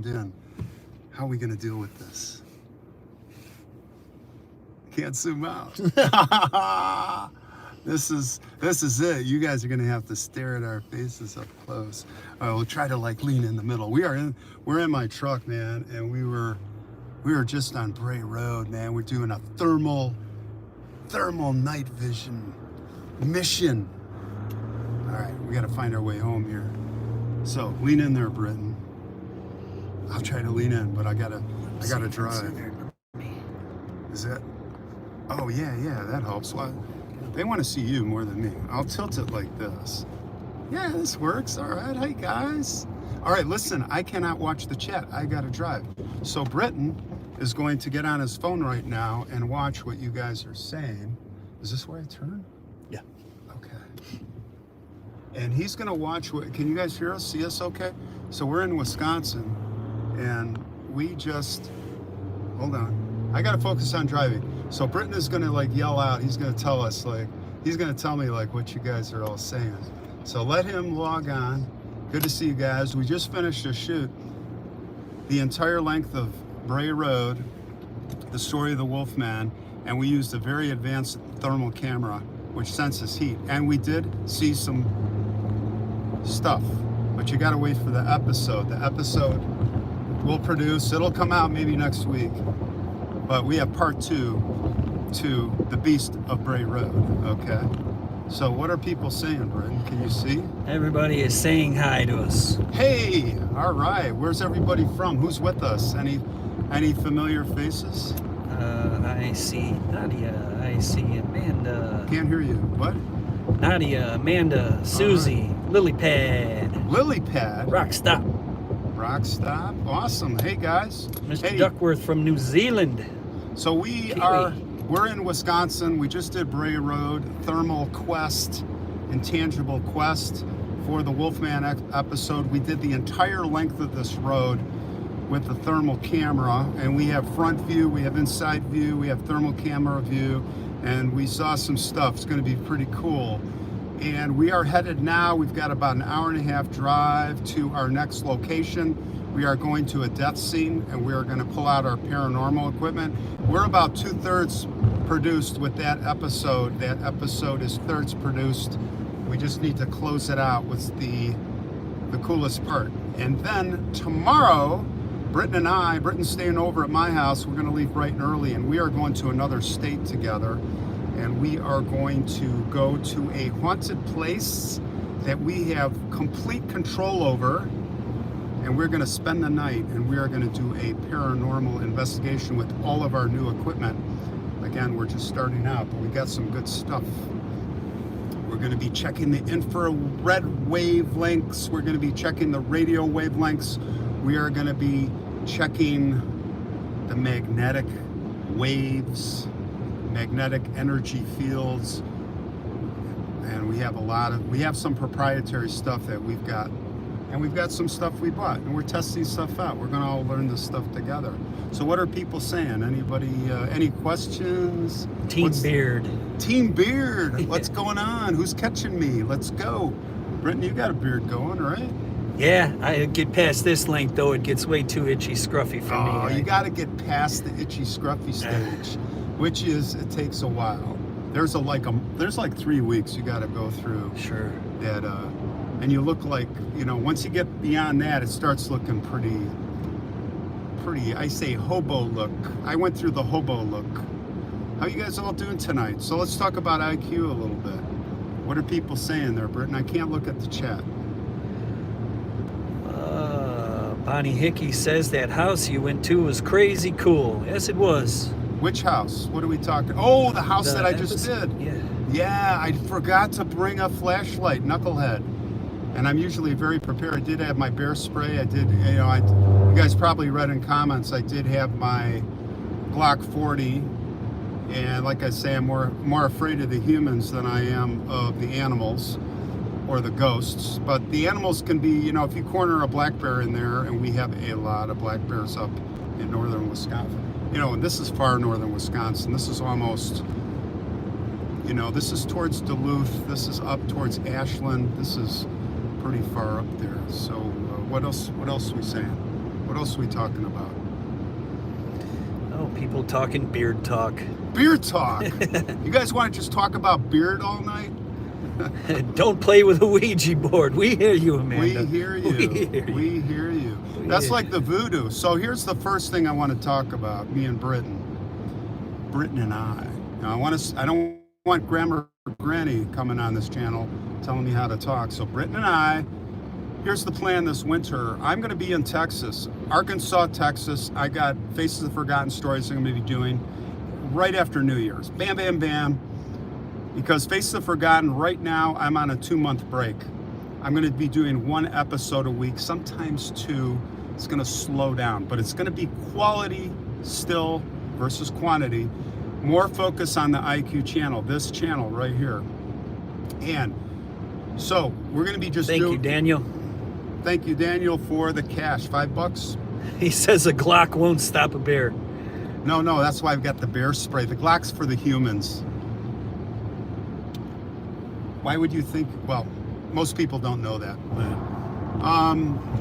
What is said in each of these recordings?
zoomed in. How are we going to deal with this? Can't zoom out. This is it. You guys are going to have to stare at our faces up close. All right, we'll try to like lean in the middle. We're in my truck, man, and we were just on Bray Road, man. We're doing a thermal night vision mission. All right, we got to find our way home here. So lean in there, Brittan. I'll try to lean in, but I gotta drive. Is that? Oh yeah, that helps. Well, they want to see you more than me. I'll tilt it like this. Yeah, this works. All right, hey guys. All right, listen, I cannot watch the chat. I gotta drive. So Brittan is going to get on his phone right now and watch what you guys are saying. Is this where I turn? Yeah. Okay. And he's gonna watch what, can you guys hear us, see us okay? So we're in Wisconsin and we just, hold on. I gotta focus on driving. So Brittan is gonna like yell out, he's gonna tell us like, he's gonna tell me like what you guys are all saying. So let him log on. Good to see you guys. We just finished a shoot. The entire length of Bray Road, the story of the Wolfman, and we used a very advanced thermal camera which senses heat. And we did see some stuff, but you gotta wait for the episode. The episode will produce, it'll come out maybe next week. But we have part 2 to The Beast of Bray Road, okay? So what are people saying, Brittan? Can you see? Everybody is saying hi to us. Hey, all right. Where's everybody from? Who's with us? Any familiar faces? I see Nadia. I see Amanda. Can't hear you. What? Nadia, Amanda, Susie, Lilypad. Lilypad? Rock Stop. Rock Stop. Awesome. Hey, guys. Mr. Hey. Duckworth from New Zealand. So we're in Wisconsin. We just did Bray Road, thermal quest, intangible quest for the Wolfman episode. We did the entire length of this road with the thermal camera, and we have front view, we have inside view, we have thermal camera view, and we saw some stuff. It's going to be pretty cool. And we are headed now, we've got about an hour-and-a-half drive to our next location. We are going to a death scene, and we are going to pull out our paranormal equipment. We're about 2/3 produced with that episode. That episode is 1/3 produced. We just need to close it out with the coolest part. And then tomorrow, Brittan's staying over at my house. We're going to leave bright and early, and we are going to another state together. And we are going to go to a haunted place that we have complete control over. And we're going to spend the night, and we are going to do a paranormal investigation with all of our new equipment. Again, we're just starting out, but we got some good stuff. We're going to be checking the infrared wavelengths. We're going to be checking the radio wavelengths. We are going to be checking the magnetic waves, magnetic energy fields. And we have some proprietary stuff that we've got. And we've got some stuff we bought, and we're testing stuff out. We're going to all learn this stuff together. So what are people saying? Anybody, any questions? Team Beard. Team Beard. What's going on? Who's catching me? Let's go. Brittan, you got a beard going, right? Yeah, I get past this length, though. It gets way too itchy, scruffy for me. Oh, you got to get past the itchy, scruffy stage, which is, it takes a while. There's like 3 weeks you got to go through. Sure. That, and you look like, you know, once you get beyond that, it starts looking pretty, I say hobo look. I went through the hobo look. How you guys all doing tonight? So let's talk about IQ a little bit. What are people saying there, Brittan? I can't look at the chat. Bonnie Hickey says that house you went to was crazy cool. Yes, it was. Which house? What are we talking? Oh, the house that I just did. Yeah. Yeah, I forgot to bring a flashlight, knucklehead. And I'm usually very prepared. I did have my bear spray. I did, you know, you guys probably read in comments, I did have my Glock 40. And like I say, I'm more afraid of the humans than I am of the animals or the ghosts. But the animals can be, you know, if you corner a black bear in there, and we have a lot of black bears up in northern Wisconsin. You know, and this is far northern Wisconsin. This is almost, you know, this is towards Duluth. This is up towards Ashland. This is pretty far up there. So what else are we saying? What else are we talking about? Oh, people talking beard talk. Beard talk. You guys want to just talk about beard all night? Don't play with a Ouija board. We hear you, Amanda. We hear you. We hear you. That's like the voodoo. So here's the first thing I want to talk about. Me and Brittan and I. Now I don't want Grandma Granny coming on this channel telling me how to talk. So Brittan and I. Here's the plan this winter. I'm going to be in Texas, Arkansas, Texas. I got Faces of Forgotten Stories I'm going to be doing right after New Year's. Bam, bam, bam. Because Faces of Forgotten, right now, I'm on a 2-month break. I'm going to be doing 1 episode a week, sometimes 2. It's going to slow down, but it's going to be quality still versus quantity. More focus on the IQ channel, this channel right here. And so we're going to be just Thank you, Daniel. Thank you, Daniel, for the cash. $5. He says a Glock won't stop a bear. No, that's why I've got the bear spray. The Glock's for the humans. Why would you think? Well, most people don't know that.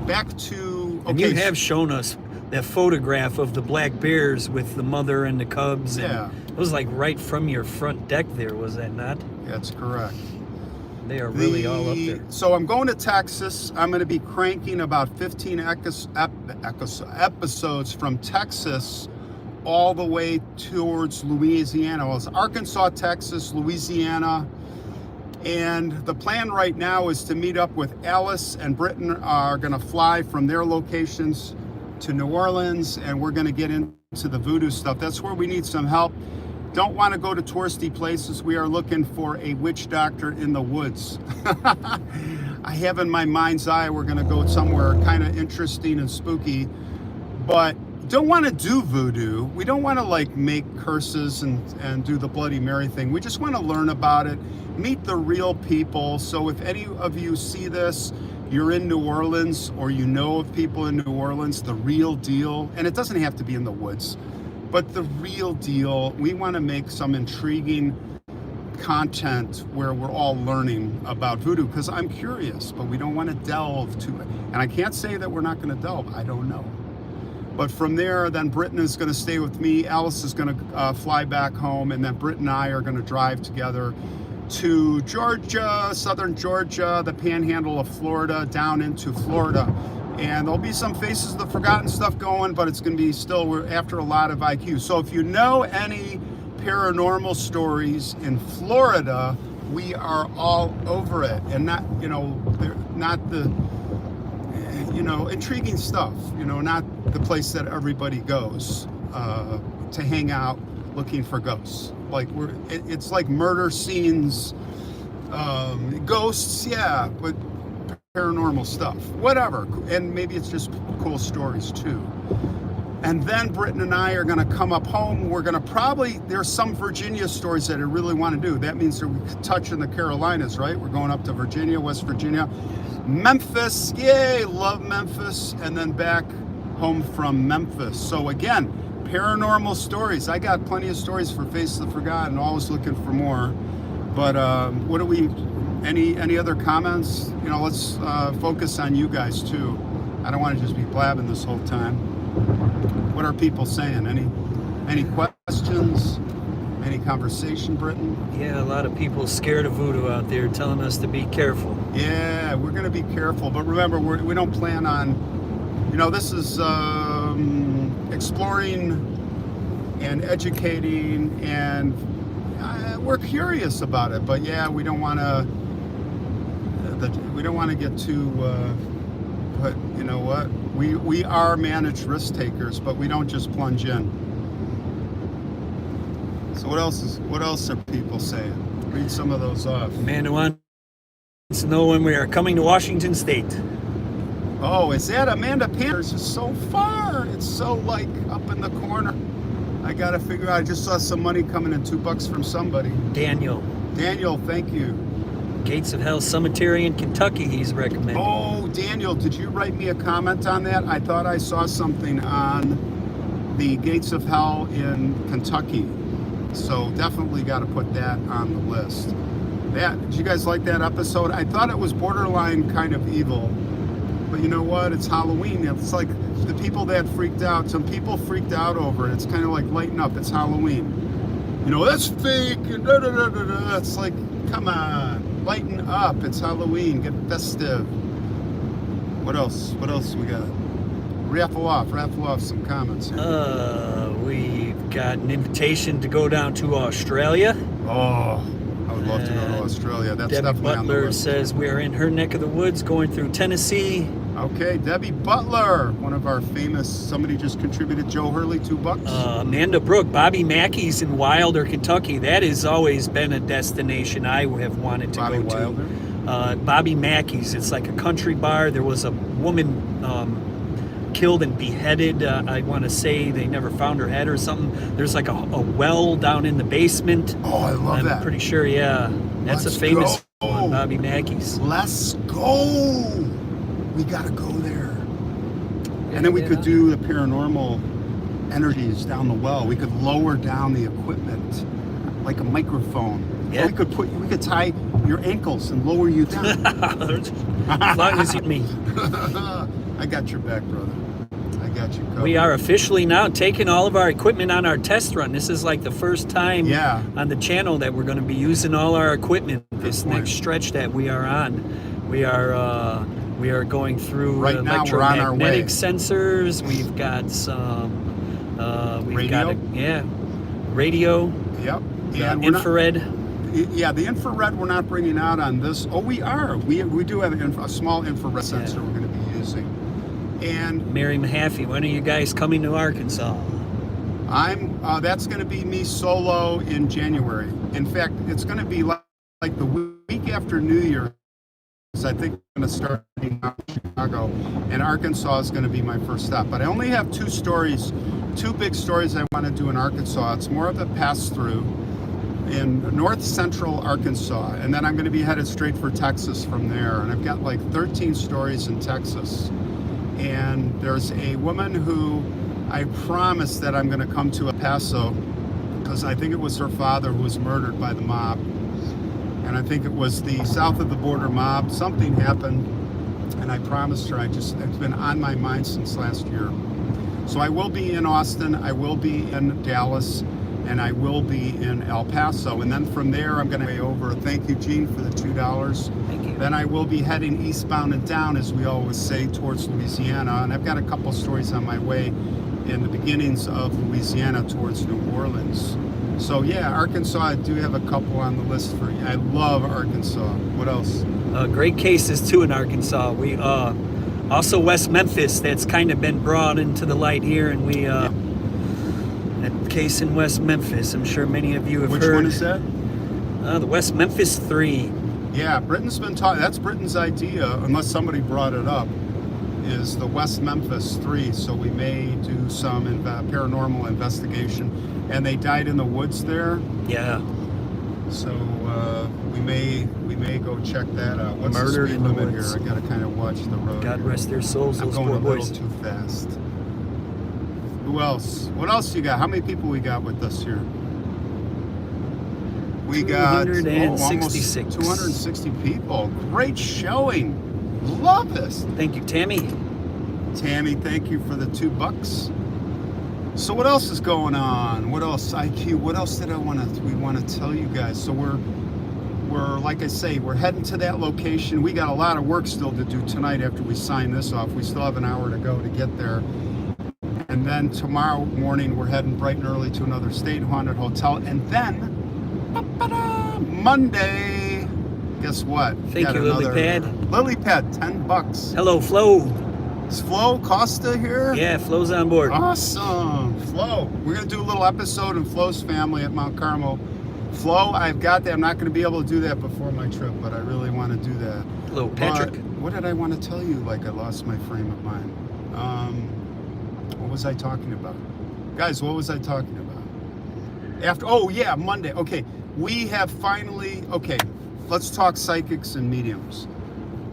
Back to... Okay. And you have shown us that photograph of the black bears with the mother and the cubs. Yeah. And it was like right from your front deck there, was that not? That's correct. They are really all up there. So I'm going to Texas. I'm going to be cranking about 15 episodes from Texas all the way towards Louisiana. Well, it's Arkansas, Texas, Louisiana. And the plan right now is to meet up with Alice and Brittan are going to fly from their locations to New Orleans, and we're going to get into the voodoo stuff. That's where we need some help. Don't want to go to touristy places. We are looking for a witch doctor in the woods. I have in my mind's eye we're going to go somewhere kind of interesting and spooky, but don't want to do voodoo. We don't want to like make curses and do the Bloody Mary thing. We just want to learn about it, meet the real people. So if any of you see this, you're in New Orleans or you know of people in New Orleans, the real deal, and it doesn't have to be in the woods, but the real deal, we want to make some intriguing content where we're all learning about voodoo, because I'm curious, but we don't want to delve to it. And I can't say that we're not going to delve. I don't know. But from there, then Brittan is going to stay with me. Alice is going to fly back home, and then Brittan and I are going to drive together to Georgia, southern Georgia, the panhandle of Florida, down into Florida. And there'll be some Faces of the Forgotten stuff going, but it's going to be still, we're after a lot of IQ. So if you know any paranormal stories in Florida, we are all over it. And not, they're not the, intriguing stuff, not the place that everybody goes to hang out looking for ghosts. Like it's like murder scenes, ghosts, yeah, but paranormal stuff, whatever. And maybe it's just cool stories too. And then Brittan and I are going to come up home. We're going to there's some Virginia stories that I really want to do. That means that we could touch in the Carolinas, right? We're going up to Virginia, West Virginia, Memphis, yay, love Memphis, and then back home from Memphis. So again, paranormal stories. I got plenty of stories for Faces of the Forgotten, always looking for more. But any other comments? Let's focus on you guys too. I don't want to just be blabbing this whole time. What are people saying? Any questions? Any conversation, Brittan? Yeah, a lot of people scared of voodoo out there, telling us to be careful. Yeah, we're going to be careful. But remember, we don't plan on, this is exploring and educating, and we're curious about it. But yeah, we don't want to get too. But you know what? We are managed risk takers, but we don't just plunge in. So what else are people saying? Read some of those off. Amanda wants to know when we are coming to Washington State. Oh, is that Amanda Panthers? It's so far. It's so like up in the corner. I gotta figure out. I just saw some money coming in, $2 from somebody. Daniel, thank you. Gates of Hell Cemetery in Kentucky, he's recommending. Oh, Daniel, did you write me a comment on that? I thought I saw something on the Gates of Hell in Kentucky. So definitely got to put that on the list. Did you guys like that episode? I thought it was borderline kind of evil. But but you know what? It's Halloween. It's like the people that freaked out. Some people freaked out over it. It's kind of like lighten up. It's Halloween. You know, that's fake. And da, da, da, da, da. It's like, come on, lighten up. It's Halloween. Get festive. What else? What else we got? Raffle off some comments here. We've got an invitation to go down to Australia. Oh, I would love to go to Australia. That's Debbie definitely on the Butler list. says we are in her neck of the woods going through Tennessee. Okay, Debbie Butler, one of our famous, somebody just contributed Joe Hurley $2. Amanda Brooke, Bobby Mackey's in Wilder, Kentucky. That has always been a destination I have wanted to Bobby go Wilder? to. Bobby Mackey's, it's like a country bar. There was a woman killed and beheaded. I want to say they never found her head or something. There's like a well down in the basement. Oh, I love that. I'm pretty sure, yeah. That's Let's a famous go. one, Bobby Mackey's. Let's go. We got to go there. And then we could do the paranormal energies down the well. We could lower down the equipment like a microphone. Yeah. Or we could tie your ankles and lower you down. As long as you me. I got your back, brother. I got you covered. We are officially now taking all of our equipment on our test run. This is like the first time on the channel that we're going to be using all our equipment this next stretch that we are on. We are going through right now, we're on our way. electromagnetic sensors. We've got some radio. Radio. Yep. And infrared. The infrared we're not bringing out on this. Oh, we are. We do have a small infrared sensor we're going to be using. And Mary Mahaffey, when are you guys coming to Arkansas? That's going to be me solo in January. In fact, it's going to be like the week after New Year's. I think I'm going to start in Chicago, and Arkansas is going to be my first stop. But I only have two big stories I want to do in Arkansas. It's more of a pass-through in north central Arkansas, and then I'm going to be headed straight for Texas from there. And I've got like 13 stories in Texas. And there's a woman who I promised that I'm going to come to El Paso because I think it was her father who was murdered by the mob. And I think it was the south of the border mob. Something happened, and I promised her. It's been on my mind since last year. So I will be in Austin, I will be in Dallas, and I will be in El Paso. And then from there, I'm going to go over. Thank you, Gene, for the $2. Thank you. Then I will be heading eastbound and down, as we always say, towards Louisiana. And I've got a couple stories on my way in the beginnings of Louisiana towards New Orleans. So yeah, Arkansas, I do have a couple on the list for you. I love Arkansas. What else? Great cases too in Arkansas. We also West Memphis, that's kind of been brought into the light here, and we that case in West Memphis, I'm sure many of you have heard. Which one is that? The West Memphis 3. Yeah, Brittan's been talking. That's Brittan's idea, unless somebody brought it up, is the West Memphis 3. So we may do some paranormal investigation. And they died in the woods there. Yeah. So we may go check that out. What's Murdered the speed in the limit woods. here? I got to kind of watch the road. God here. rest their souls, I'm those going poor a little boys. too fast. Who else? What else you got? How many people we got with us here? We got 266. 260 people. Great showing. Love this. Thank you, Tammy. Tammy, thank you for the $2. So what else is going on? What else? IQ. What else did we want to tell you guys? So we're like I say, we're heading to that location. We got a lot of work still to do tonight after we sign this off. We still have an hour to go to get there. And then tomorrow morning we're heading bright and early to another state haunted hotel. And then Monday, guess what? Thank you, Lily Pad. Lily Pad, $10. Hello, Flo. Is Flo Costa here? Yeah, Flo's on board. Awesome. Flo. We're going to do a little episode in Flo's family at Mount Carmel. Flo, I've got that. I'm not going to be able to do that before my trip, but I really want to do that. Hello, Patrick. But what did I want to tell you? Like I lost my frame of mind. What was I talking about? Guys, what was I talking about? Monday. Okay. We have finally, let's talk psychics and mediums.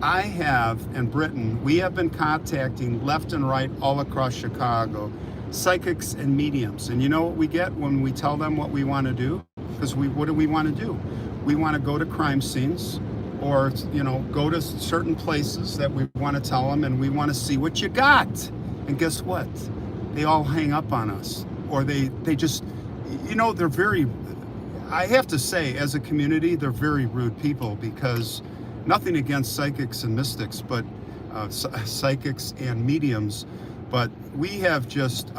I have, and Brittan, we have been contacting left and right all across Chicago, psychics and mediums. And you know what we get when we tell them what we want to do? Because what do we want to do? We want to go to crime scenes. or go to certain places that we want to tell them, and we want to see what you got. And guess what? They all hang up on us, or they just, they're very, I have to say, as a community, they're very rude people, because nothing against psychics and mystics, but psychics and mediums, but we have just,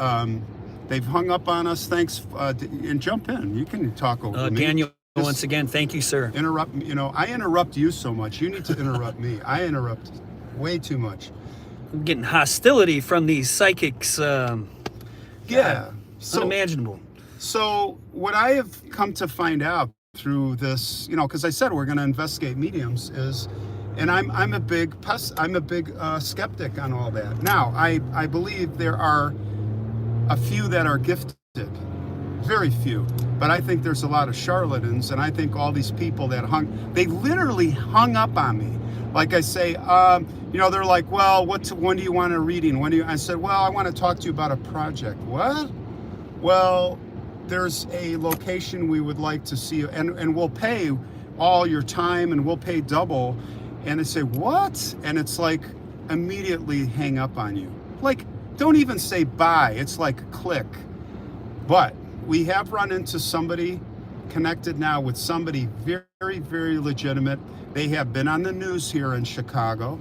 they've hung up on us. Thanks, and jump in. You can talk over me. Daniel, once again, thank you, sir. Interrupt, I interrupt you so much. You need to interrupt me. I interrupt way too much. I'm getting hostility from these psychics. Yeah. Unimaginable. So what I have come to find out through this, because I said we're going to investigate mediums, and I'm a big skeptic on all that. Now, I believe there are a few that are gifted, very few, but I think there's a lot of charlatans, and I think all these people that they literally hung up on me. Like I say, they're like, well, when do you want a reading? I said, well, I want to talk to you about a project. What? Well, there's a location we would like to see you, and we'll pay all your time, and we'll pay double. And they say, what? And it's like, immediately hang up on you. Like, don't even say bye. It's like, click. But we have run into somebody, connected now with somebody very, very legitimate. They have been on the news here in Chicago.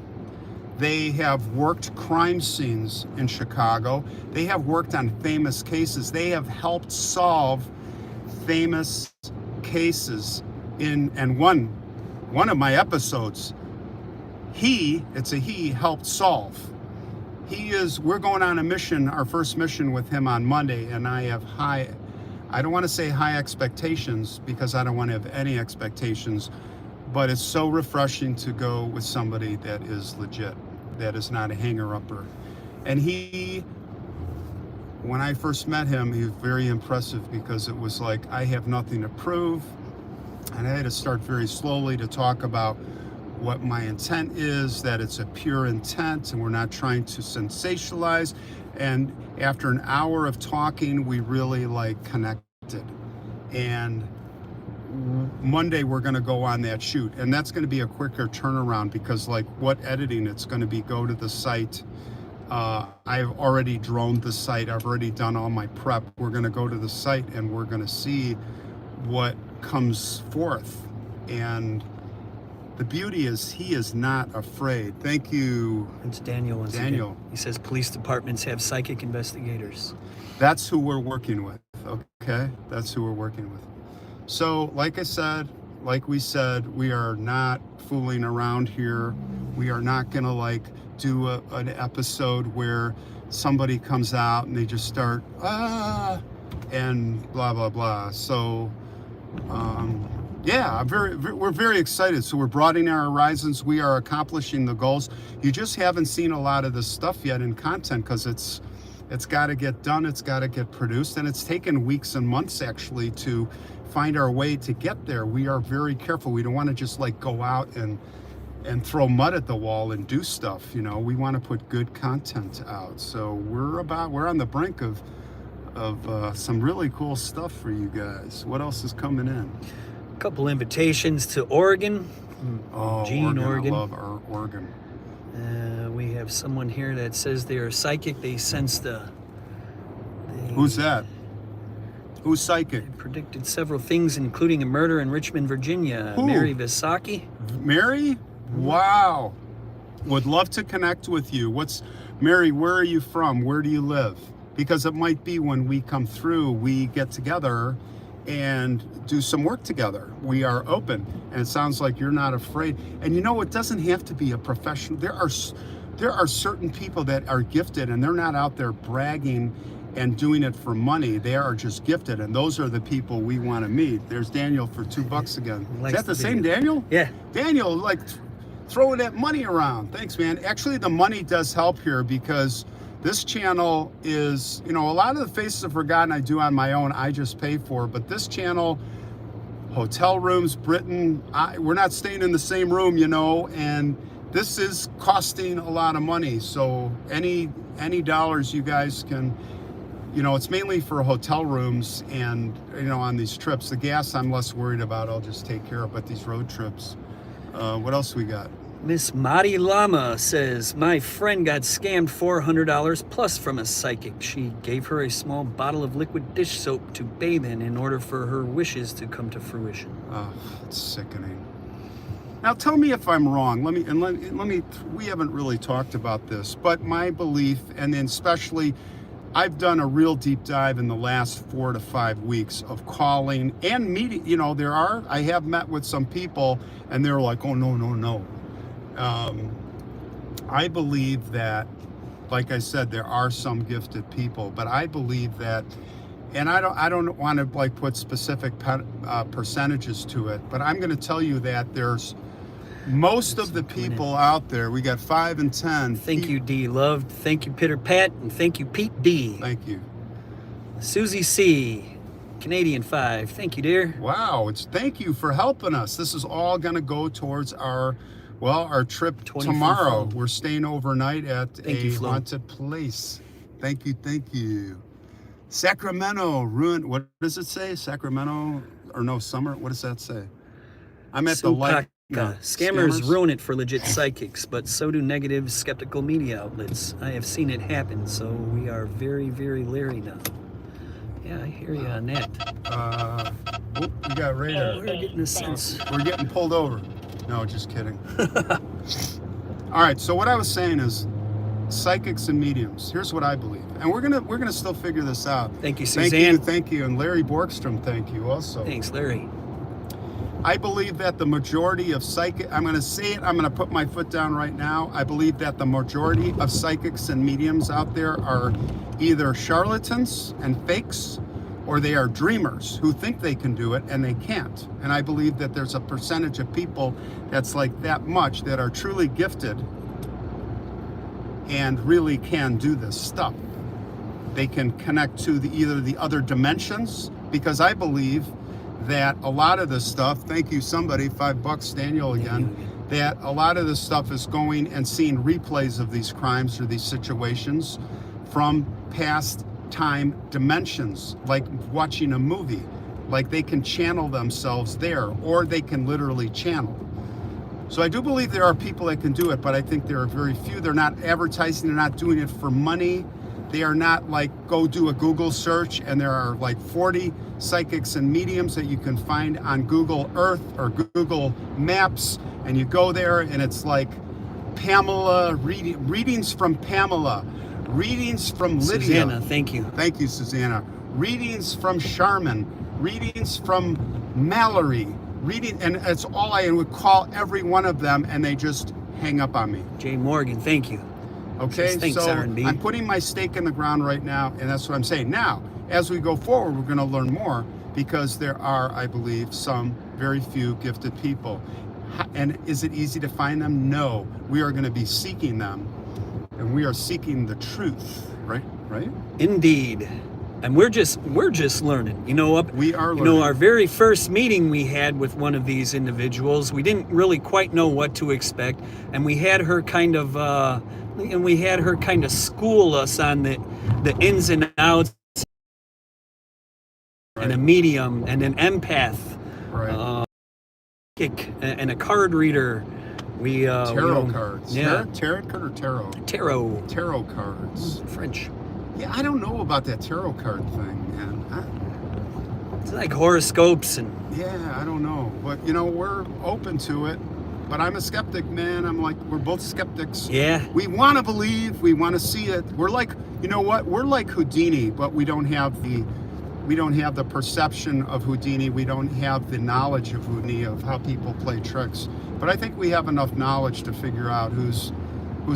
They have worked crime scenes in Chicago. They have worked on famous cases. They have helped solve famous cases and one of my episodes, he helped solve. We're going on a mission, our first mission with him on Monday, and I have I don't want to say high expectations, because I don't want to have any expectations, but it's so refreshing to go with somebody that is legit, that is not a hanger-upper. And when I first met him, he was very impressive, because it was like, I have nothing to prove, and I had to start very slowly to talk about what my intent is, that it's a pure intent, and we're not trying to sensationalize. And after an hour of talking, we really connected. And Monday we're going to go on that shoot, and that's going to be a quicker turnaround, because what editing it's going to be, go to the site. I've already droned the site. I've already done all my prep. We're going to go to the site, and we're going to see what comes forth. And the beauty is, he is not afraid. Thank you. It's Daniel. Daniel. Again. He says police departments have psychic investigators. That's who we're working with. Okay, that's who we're working with. So, like we said, we are not fooling around here. We are not gonna do an episode where somebody comes out and they just start and blah blah blah. So, yeah, we're very excited. So we're broadening our horizons. We are accomplishing the goals. You just haven't seen a lot of this stuff yet in content, because it's got to get done. It's got to get produced, and it's taken weeks and months actually to find our way to get there. We are very careful. We don't want to just go out and throw mud at the wall and do stuff. We want to put good content out. So we're on the brink of some really cool stuff for you guys. What else is coming in? Couple invitations to Oregon. Gene, Oregon. I love our Oregon. We have someone here that says they are psychic. They sense Who's that? Who's psychic? Predicted several things, including a murder in Richmond, Virginia. Who? Mary Visaki. Mary? Wow. Would love to connect with you. Mary, where are you from? Where do you live? Because it might be when we come through, we get together and do some work together. We are open, and it sounds like you're not afraid. And it doesn't have to be a professional. There are certain people that are gifted, and they're not out there bragging and doing it for money. They are just gifted, and those are the people we want to meet. There's Daniel for $2 again. Is that the same Daniel? Yeah. Daniel, throwing that money around. Thanks, man. Actually, the money does help here, because this channel is, a lot of the Faces of Forgotten I do on my own, I just pay for. But this channel, hotel rooms, Brittan, we're not staying in the same room, and this is costing a lot of money. So any dollars you guys can, it's mainly for hotel rooms and, on these trips. The gas I'm less worried about, I'll just take care of, but these road trips, What else we got? Miss Madi Lama says, my friend got scammed $400 plus from a psychic. She gave her a small bottle of liquid dish soap to bathe in order for her wishes to come to fruition. Oh, it's sickening. Now tell me if I'm wrong. Let me. We haven't really talked about this, but my belief, and then especially, I've done a real deep dive in the last 4 to 5 weeks of calling and meeting. You know, I have met with some people, and they're like, oh no. I believe that, like I said, there are some gifted people, but I believe that, and I don't want to like put specific percentages to it, but I'm going to tell you that there's most of the people out there. We got 5 and 10. Thank you, D. Love. Thank you, Pitter Pat, and thank you, Pete D. Thank you, Susie C. Canadian 5. Thank you, dear. Wow, thank you for helping us. This is all going to go towards our trip tomorrow. We're staying overnight at a haunted place. Thank you. Sacramento ruined. What does it say? Sacramento or no summer? What does that say? I'm at the light. Scammers ruin it for legit psychics, but so do negative, skeptical media outlets. I have seen it happen, so we are very, very leery now. Yeah, I hear you on that. We got radar. We're getting a sense. We're getting pulled over. No, just kidding. All right, so what I was saying is psychics and mediums. Here's what I believe. And we're gonna still figure this out. Thank you, Suzanne. Thank you. And Larry Borgstrom, thank you also. Thanks, Larry. I believe that the majority of I'm going to say it, I'm going to put my foot down right now. I believe that the majority of psychics and mediums out there are either charlatans and fakes, or they are dreamers who think they can do it and they can't. And I believe that there's a percentage of people that's like that much that are truly gifted and really can do this stuff. They can connect to either the other dimensions, because I believe that a lot of this stuff, thank you somebody, $5, Daniel again, that a lot of this stuff is going and seeing replays of these crimes or these situations from past time dimensions, like watching a movie. Like they can channel themselves there, or they can literally channel. So I do believe there are people that can do it, but I think there are very few. They're not advertising, they're not doing it for money. They are not like, go do a Google search and there are like 40 psychics and mediums that you can find on Google Earth or Google Maps, and you go there and it's like Pamela, readings from Pamela, readings from Lydia. Susanna, thank you. Thank you, Susanna. Readings from Charmin, readings from Mallory, and it's all I would call every one of them, and they just hang up on me. Jay Morgan, thank you. Okay, thanks, so R&B. I'm putting my stake in the ground right now, and that's what I'm saying. Now, as we go forward, we're going to learn more, because there are, I believe, some very few gifted people. And is it easy to find them? No. We are going to be seeking them, and we are seeking the truth, right? Indeed. And we're just learning. You know what? We are learning. You know, our very first meeting we had with one of these individuals, we didn't really quite know what to expect, and we had her kind of school us on the ins and outs, right. And a medium and an empath, right. And a card reader. Tarot cards. Yeah. Tarot card or tarot? Tarot cards. French. Yeah, I don't know about that tarot card thing, man. It's like horoscopes and... Yeah, I don't know. But, you know, we're open to it. But I'm a skeptic, man. I'm like, we're both skeptics. Yeah. We want to believe. We want to see it. We're like, you know what? We're like Houdini, but we don't have the perception of Houdini. We don't have the knowledge of Houdini, of how people play tricks. But I think we have enough knowledge to figure out who's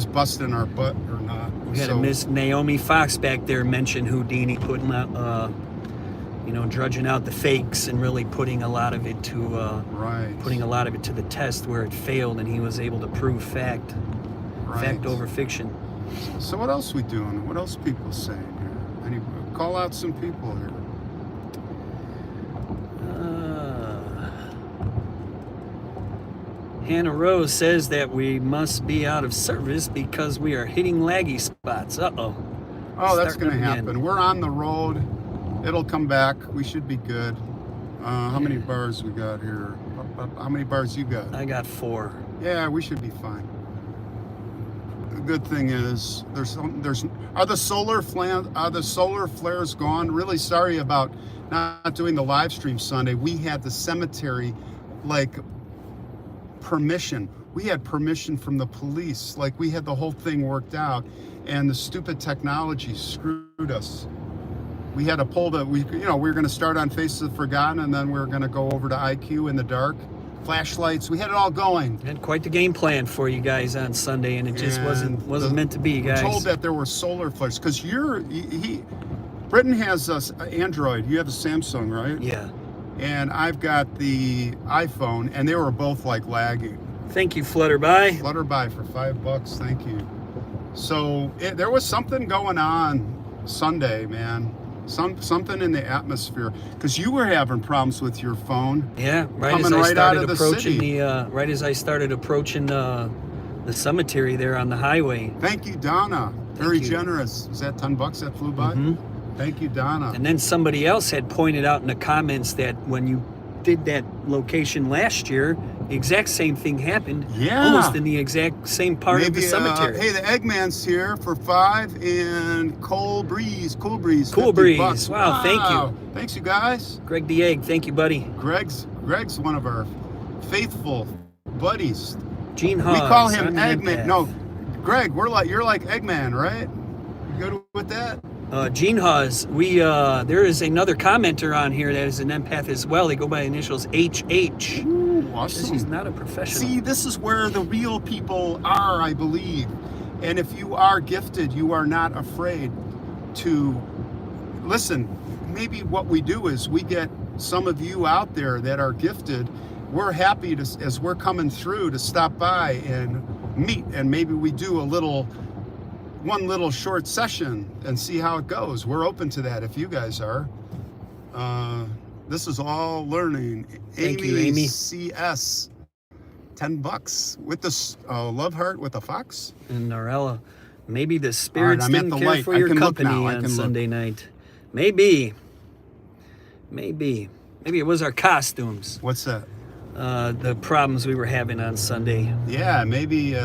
busting our butt or not. We had a Miss Naomi Fox back there mention Houdini, putting out, drudging out the fakes and really putting a lot of it to the test where it failed, and he was able to prove fact over fiction. So what else we doing? What else people saying here? Call out some people here. Hannah Rose says that we must be out of service because we are hitting laggy spots. Uh-oh. Oh, that's going to happen. We're on the road. It'll come back. We should be good. How many bars we got here? How many bars you got? I got 4. Yeah, we should be fine. The good thing is, are the solar flares gone? Really sorry about not doing the live stream Sunday. We had the cemetery, like, permission. We had permission from the police. Like, we had the whole thing worked out, and the stupid technology screwed us. We had to pull we were going to start on Faces of Forgotten, and then we were going to go over to IQ in the dark. Flashlights, we had it all going. Had quite the game plan for you guys on Sunday, and it just wasn't meant to be, guys. Told that there were solar flares, because Brittan has an Android. You have a Samsung, right? Yeah. And I've got the iPhone, and they were both like lagging. Thank you, Flutterby. Flutterby for $5, thank you. So there was something going on Sunday, man. Something in the atmosphere, because you were having problems with your phone. Yeah, right as I started approaching the cemetery there on the highway. Thank you, Donna. Very generous. Was that $10 that flew by? Mm-hmm. Thank you, Donna. And then somebody else had pointed out in the comments that when you did that location last year, the exact same thing happened. Yeah. Almost in the exact same part of the cemetery. Hey, the Eggman's here for $5, and Cool Breeze. $50. Wow, thank you. Thanks, you guys. Greg the Egg, thank you, buddy. Greg's one of our faithful buddies. Gene Hawes. We call him Eggman. No, Greg, you're like Eggman, right? You good with that? Gene Hawes, there is another commenter on here that is an empath as well. They go by initials HH. Ooh, awesome. He's not a professional. See, this is where the real people are, I believe. And if you are gifted, you are not afraid to listen. Maybe what we do is we get some of you out there that are gifted. We're happy to, as we're coming through, to stop by and meet, and maybe we do one little short session and see how it goes. We're open to that if you guys are. This is all learning. Thank you, Amy. CS, $10 with the love heart with a fox. And Norella, maybe the spirits right, didn't care for your company on Sunday night. Maybe it was our costumes. What's that? The problems we were having on Sunday. Yeah, maybe.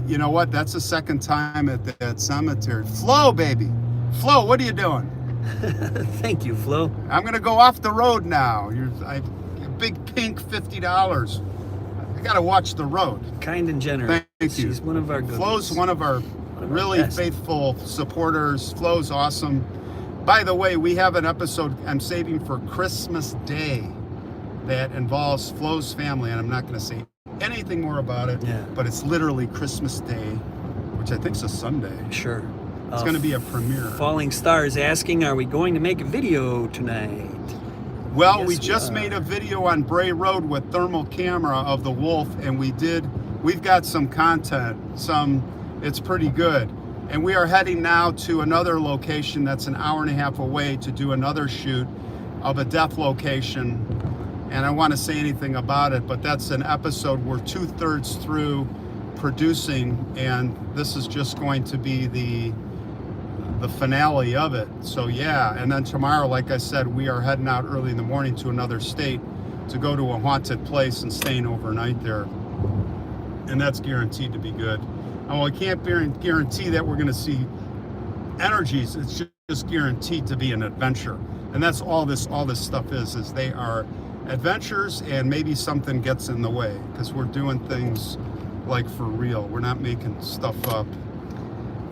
You know what? That's the second time at that cemetery. Flo, baby. Flo, what are you doing? Thank you, Flo. I'm going to go off the road now. Big pink $50. I got to watch the road. Kind and generous. Thank you. She's one of our good Flo's one of our really faithful supporters. Flo's awesome. By the way, we have an episode I'm saving for Christmas Day that involves Flo's family, and I'm not going to say anything more about it, but it's literally Christmas Day, which I think is a Sunday. Sure. It's going to be a premiere. Falling Stars asking, are we going to make a video tonight? Well, yes, we just made a video on Bray Road with thermal camera of the wolf, and we've got some content, it's pretty good. And we are heading now to another location that's an hour and a half away to do another shoot of a death location. And I want to say anything about it, but that's an episode we're 2/3 through producing, and this is just going to be the finale of it. So yeah, and then tomorrow, like I said, we are heading out early in the morning to another state to go to a haunted place and staying overnight there. And that's guaranteed to be good. Well, I can't guarantee that we're going to see energies. It's just guaranteed to be an adventure. And that's all this stuff is they are adventures, and maybe something gets in the way because we're doing things like for real. We're not making stuff up.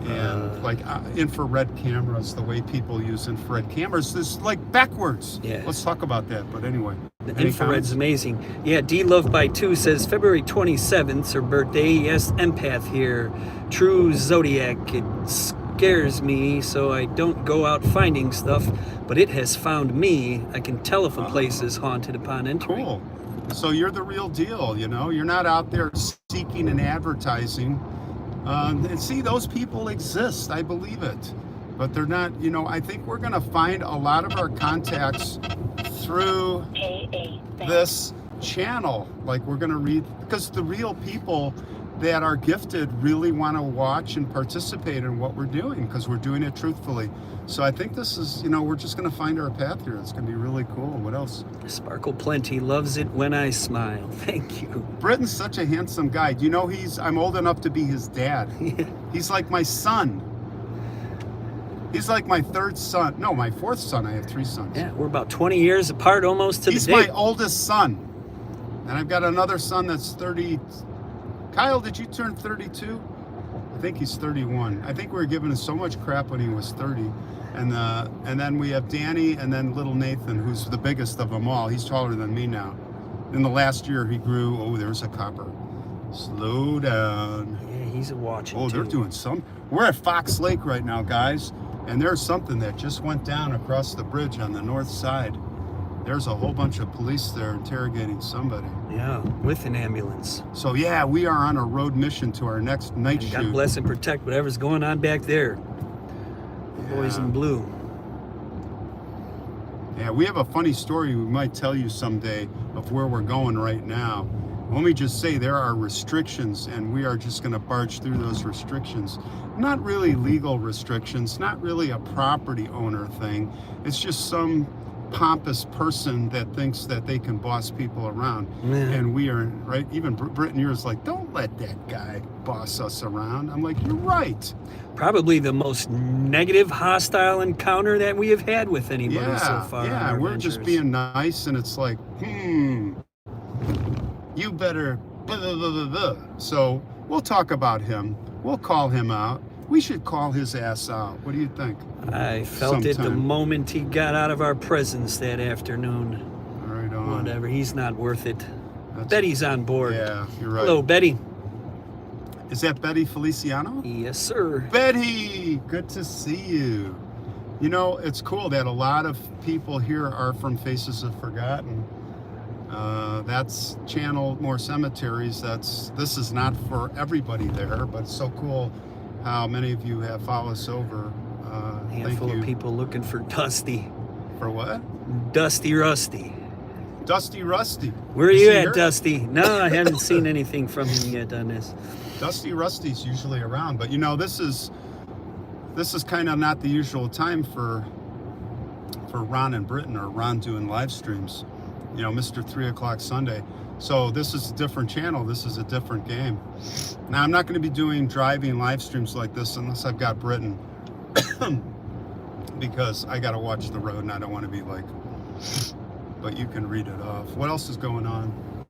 And like infrared cameras, the way people use infrared cameras is like backwards. Yeah. Let's talk about that. But anyway. The infrared's amazing. Yeah, D Love by 2 says February 27th, her birthday. Yes, empath here. True Zodiac. It scares me, so I don't go out finding stuff, but it has found me. I can tell if a place is haunted upon entering. Cool. So you're the real deal, you know? You're not out there seeking and advertising. And see, those people exist. I believe it. But they're not, I think we're going to find a lot of our contacts through this channel. Like we're going to read, because the real people that are gifted really want to watch and participate in what we're doing, because we're doing it truthfully. So I think this is, we're just going to find our path here. It's going to be really cool. What else? Sparkle Plenty loves it when I smile. Thank you. Brittan's such a handsome guy. Do you know I'm old enough to be his dad? Yeah. He's like my son. He's like my third son. No, my fourth son. I have 3 sons. Yeah, we're about 20 years apart almost to the date. He's my oldest son. And I've got another son that's 30. Kyle, did you turn 32? I think he's 31. I think we were giving him so much crap when he was 30. And then we have Danny, and then little Nathan, who's the biggest of them all. He's taller than me now. In the last year, he grew. Oh, there's a copper. Slow down. Yeah, he's watching. Oh, they're doing some. We're at Fox Lake right now, guys. And there's something that just went down across the bridge on the north side. There's a whole bunch of police there interrogating somebody. Yeah, with an ambulance. So yeah, we are on a road mission to our next night shoot. God bless and protect whatever's going on back there. Yeah. Boys in blue. Yeah, we have a funny story we might tell you someday of where we're going right now. Let me just say there are restrictions, and we are just going to barge through those restrictions. Not really legal restrictions, not really a property owner thing. It's just some pompous person that thinks that they can boss people around. Yeah. And we are, right? Even Brittan here is like, don't let that guy boss us around. I'm like, you're right. Probably the most negative, hostile encounter that we have had with anybody so far. Yeah, we're just being nice, and it's like, you better blah, blah, blah, blah, blah. So we'll talk about him. We'll call him out. We should call his ass out. What do you think? I felt it the moment he got out of our presence that afternoon. Right on. Whatever, he's not worth it. Betty's on board. Yeah, you're right. Hello, Betty. Is that Betty Feliciano? Yes, sir. Betty, good to see you. It's cool that a lot of people here are from Faces of Forgotten. That's Channel More Cemeteries. This is not for everybody there, but it's so cool how many of you have followed us over. Handful of people looking for Dusty. For what? Dusty Rusty. Dusty Rusty. Where are you at, Dusty? No, I haven't seen anything from him yet on this. Dusty Rusty's usually around, but this is kind of not the usual time for Ron and Brittan, or Ron doing live streams. Mr. 3 o'clock Sunday. So this is a different channel. This is a different game. Now, I'm not going to be doing driving live streams like this unless I've got Brittan. Because I got to watch the road and I don't want to be like, but you can read it off. What else is going on?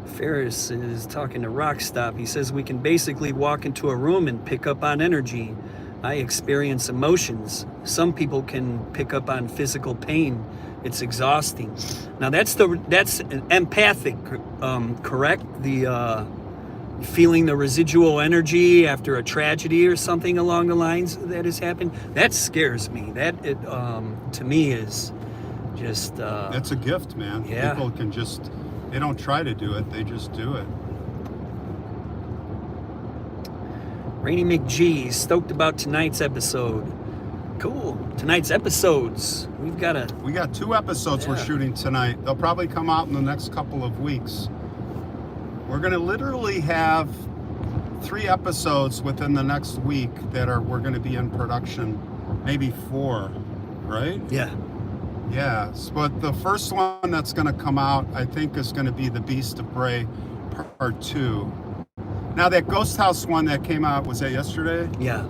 Ferris is talking to Rockstop. He says we can basically walk into a room and pick up on energy. I experience emotions. Some people can pick up on physical pain. It's exhausting. Now that's empathic, correct? The feeling the residual energy after a tragedy or something along the lines that has happened. That scares me. That to me is just. That's a gift, man. Yeah. People can just. They don't try to do it. They just do it. Rainy McGee, stoked about tonight's episode. Cool. Tonight's episodes. We got 2 episodes we're shooting tonight. They'll probably come out in the next couple of weeks. We're going to literally have 3 episodes within the next week that we're going to be in production. Maybe 4, right? Yeah. Yeah. But the first one that's going to come out, I think, is going to be The Beast of Bray Part 2. Now, that Ghost House one that came out, was that yesterday? Yeah.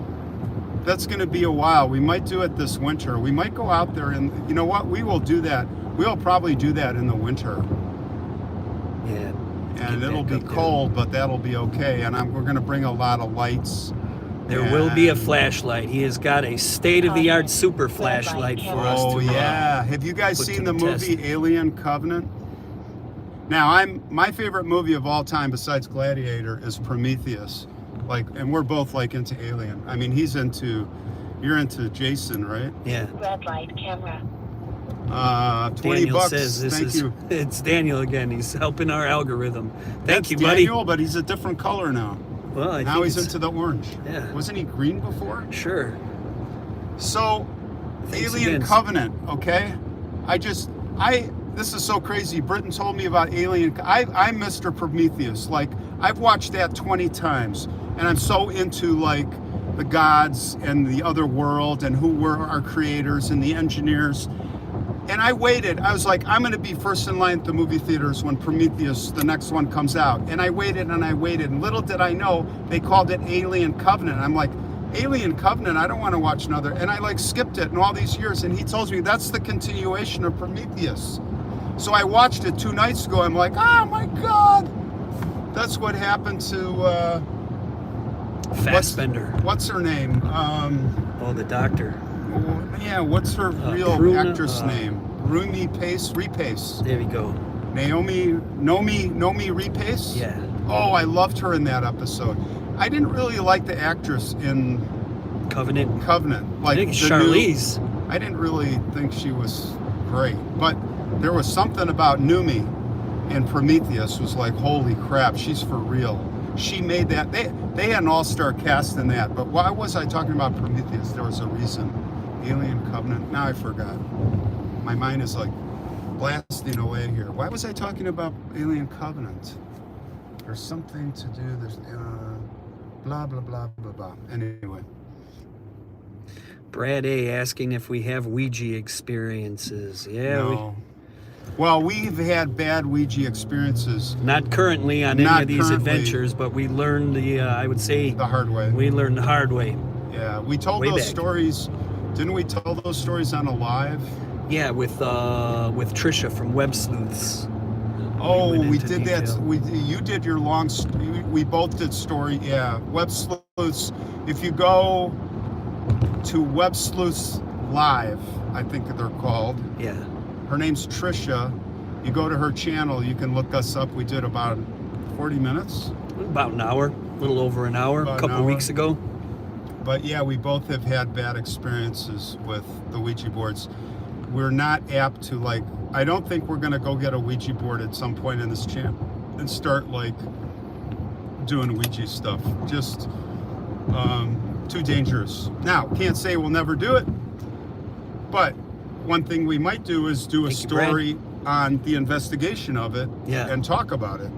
That's going to be a while. We might do it this winter. We might go out there and, you know what? We will do that. We'll probably do that in the winter. Yeah. And it'll be cold, but that'll be okay. And we're going to bring a lot of lights. There will be a flashlight. He has got a state-of-the-art super flashlight for us. Oh, yeah. Have you guys seen the movie Alien Covenant? Now, my favorite movie of all time besides Gladiator is Prometheus. And we're both into Alien. I mean, you're into Jason, right? Yeah. Red light camera. $20. Daniel says Thank you. It's Daniel again. He's helping our algorithm. Thank you, buddy. Daniel, but he's a different color now. Well, now he's into the orange. Yeah. Wasn't he green before? Sure. So, Alien Covenant, okay? This is so crazy. Brittan told me about Alien. I'm Mr. Prometheus. I've watched that 20 times, and I'm so into like the gods and the other world and who were our creators and the engineers. And I waited. I was like, I'm going to be first in line at the movie theaters when Prometheus, the next one, comes out. And I waited and I waited. And little did I know, they called it Alien Covenant. I'm like, Alien Covenant? I don't want to watch another. And I like skipped it in all these years. And he tells me that's the continuation of Prometheus. So I watched it 2 nights ago. I'm like, oh my God. That's what happened to... Fassbender. What's her name? The doctor. Yeah, what's her real actress name? Rumi Repace. There we go. Nomi Repace? Yeah. Oh, I loved her in that episode. I didn't really like the actress in Covenant. Like I think Charlize. I didn't really think she was great. But there was something about Numi in Prometheus was like, holy crap, she's for real. She made that. They had an all-star cast in that. But why was I talking about Prometheus? There was a reason. Alien Covenant. Now I forgot. My mind is like blasting away here. Why was I talking about Alien Covenant? There's something to do. There's blah blah blah blah blah. Anyway. Brad A asking if we have Ouija experiences. Yeah. No. Well, we've had bad Ouija experiences. Not currently on any of these adventures, but we learned I would say... the hard way. We learned the hard way. Yeah, we told those stories. Didn't we tell those stories on a live? Yeah, with Trisha from Web Sleuths. Oh, we did that. You did your long... We both did story. Yeah, Web Sleuths. If you go to Web Sleuths Live, I think they're called. Yeah. Her name's Trisha. You go to her channel, you can look us up. We did about 40 minutes. About an hour, a little over an hour, a couple weeks ago. But yeah, we both have had bad experiences with the Ouija boards. We're not apt to like, I don't think we're gonna go get a Ouija board at some point in this channel and start like doing Ouija stuff. Just too dangerous. Now, can't say we'll never do it, but one thing we might do is do a story on the investigation of it and talk about it.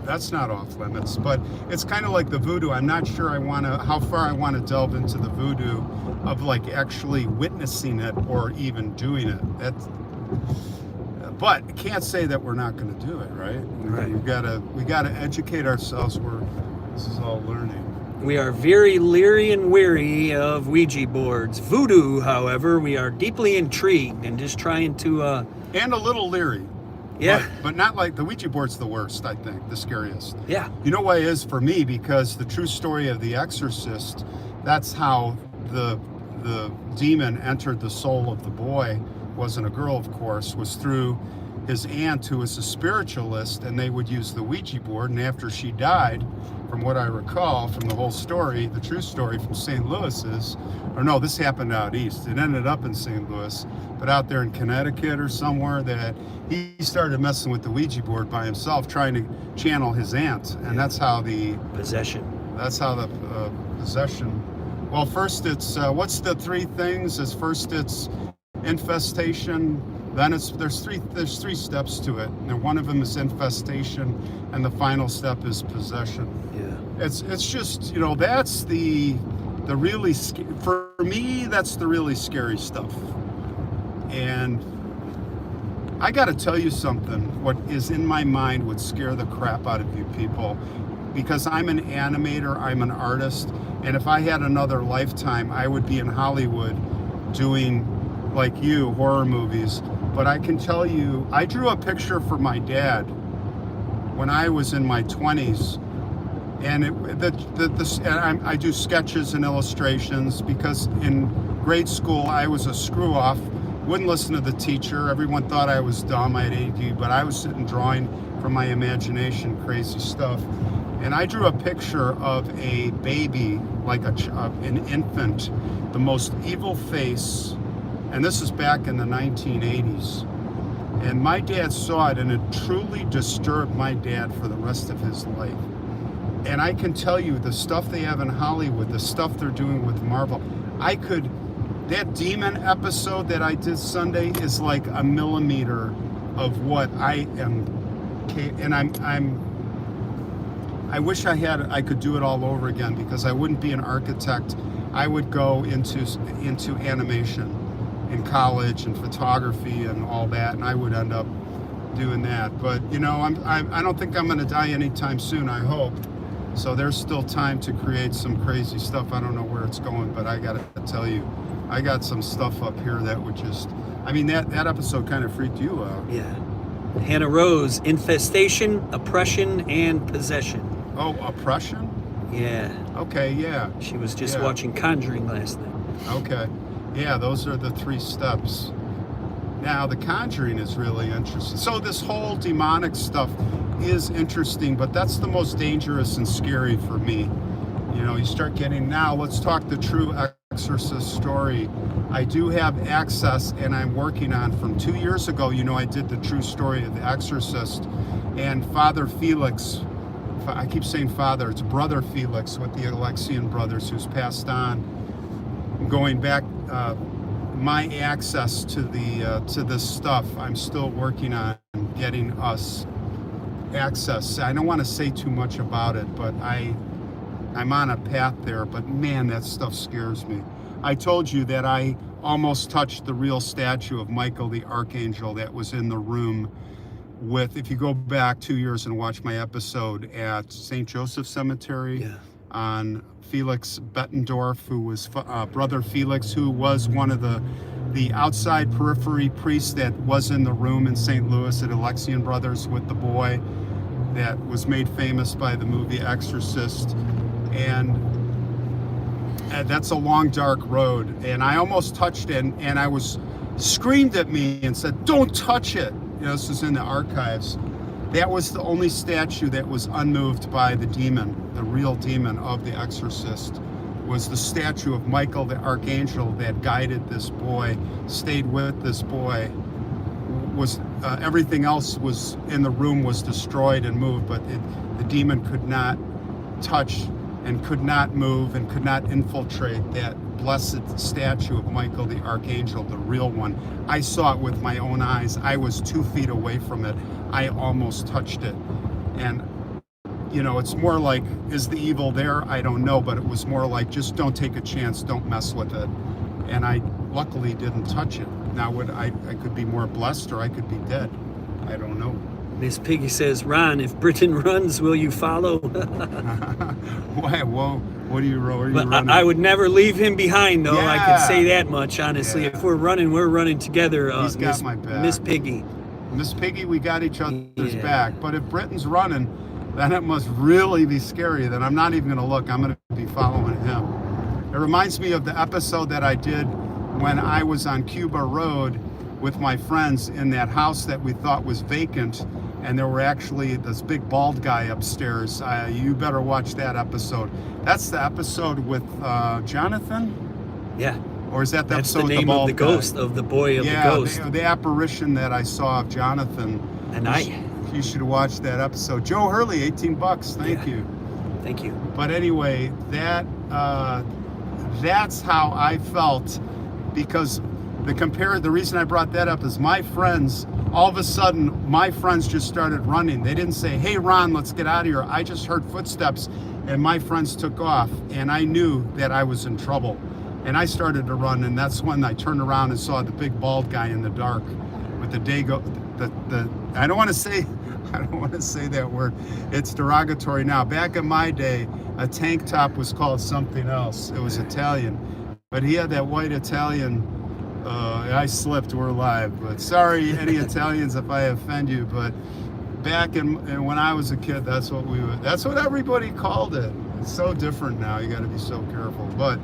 That's not off limits, but it's kind of like the voodoo. I'm not sure how far I want to delve into the voodoo of like actually witnessing it or even doing it. But can't say that we're not going to do it, right? Right. We gotta educate ourselves. This is all learning. We are very leery and weary of Ouija boards. Voodoo, however, we are deeply intrigued and just trying to... and a little leery. Yeah. But not like the Ouija board's the worst, I think, the scariest. Yeah. You know why it is for me? Because the true story of The Exorcist, that's how the demon entered the soul of the boy. Wasn't a girl, of course, was through his aunt, who was a spiritualist, and they would use the Ouija board. And after she died, from what I recall from the whole story, the true story from St. Louis is, or no, this happened out east. It ended up in St. Louis, but out there in Connecticut or somewhere, that he started messing with the Ouija board by himself, trying to channel his aunt, and that's how the possession. That's how the possession. Well, first it's what's the 3 things? First it's infestation. Then there's three steps to it, and one of them is infestation, and the final step is possession. Yeah. It's just, that's the really for me, that's the really scary stuff. And I got to tell you something. What is in my mind would scare the crap out of you people, because I'm an animator, I'm an artist, and if I had another lifetime, I would be in Hollywood doing, like you, horror movies. But I can tell you, I drew a picture for my dad when I was in my 20s, and I do sketches and illustrations because in grade school I was a screw-off, wouldn't listen to the teacher. Everyone thought I was dumb, I had ADD, but I was sitting drawing from my imagination, crazy stuff. And I drew a picture of a baby, like an infant, the most evil face. And this is back in the 1980s. And my dad saw it, and it truly disturbed my dad for the rest of his life. And I can tell you, the stuff they have in Hollywood, the stuff they're doing with Marvel, that demon episode that I did Sunday is like a millimeter of what I am, and I wish I could do it all over again, because I wouldn't be an architect. I would go into animation in college and photography and all that, and I would end up doing that. But you know, I don't think I'm going to die anytime soon, I hope. So there's still time to create some crazy stuff. I don't know where it's going, but I got to tell you, I got some stuff up here that would just, I mean, that episode kind of freaked you out. Yeah. Hannah Rose, infestation, oppression, and possession. Oh, oppression? Yeah. Okay, yeah. She was just watching Conjuring last night. Okay. Yeah, those are the 3 steps. Now, the Conjuring is really interesting. So this whole demonic stuff is interesting, but that's the most dangerous and scary for me. You know, you start getting, now let's talk the true exorcist story. I do have access, and I'm working on, from 2 years ago, you know, I did the true story of the exorcist, and Father Felix, I keep saying father, it's Brother Felix with the Alexian brothers, who's passed on. Going back, my access to this stuff, I'm still working on getting us access. I don't want to say too much about it, but I'm on a path there. But man, that stuff scares me. I told you that I almost touched the real statue of Michael the Archangel that was in the room with, if you go back 2 years and watch my episode at St. Joseph Cemetery, on Felix Bettendorf, who was Brother Felix, who was one of the outside periphery priests that was in the room in St. Louis at Alexian Brothers with the boy that was made famous by the movie Exorcist. And that's a long, dark road. And I almost touched it, and I was screamed at me and said, "Don't touch it." You know, this is in the archives. That was the only statue that was unmoved by the demon, the real demon of the Exorcist, was the statue of Michael the Archangel that guided this boy, stayed with this boy. Was everything else was in the room was destroyed and moved, but the demon could not touch and could not move and could not infiltrate that blessed statue of Michael the Archangel, the real one. I saw it with my own eyes. I was 2 feet away from it. I almost touched it. And, you know, it's more like, is the evil there? I don't know, but it was more like, just don't take a chance, don't mess with it. And I luckily didn't touch it. Now, I could be more blessed, or I could be dead. I don't know. Miss Piggy says, "Ron, if Brittan runs, will you follow?" Why? Whoa! What are you running? I would never leave him behind, though. Yeah. I could say that much, honestly. Yeah. If we're running together. He's got my back. Miss Piggy. Miss Piggy, we got each other's back. But if Brittan's running, then it must really be scary. Then I'm not even going to look. I'm going to be following him. It reminds me of the episode that I did when I was on Cuba Road with my friends in that house that we thought was vacant, and there were actually this big bald guy upstairs. You better watch that episode. That's the episode with Jonathan? Yeah. Or is that the That's episode the name with the bald of the ghost, guy? Of the boy of the ghost. The apparition that I saw of Jonathan. And you should watch that episode. Joe Hurley, $18. Thank you. Thank you. But anyway, that's how I felt, because the reason I brought that up is my friends, all of a sudden, my friends just started running. They didn't say, "Hey, Ron, let's get out of here." I just heard footsteps, and my friends took off, and I knew that I was in trouble. And I started to run, and that's when I turned around and saw the big bald guy in the dark with the Dago. I don't want to say that word. It's derogatory now. Back in my day, a tank top was called something else. It was Italian, but he had that white Italian. I slipped. We're live, but sorry, any Italians if I offend you. But back when I was a kid, that's what everybody called it. It's so different now. You got to be so careful. But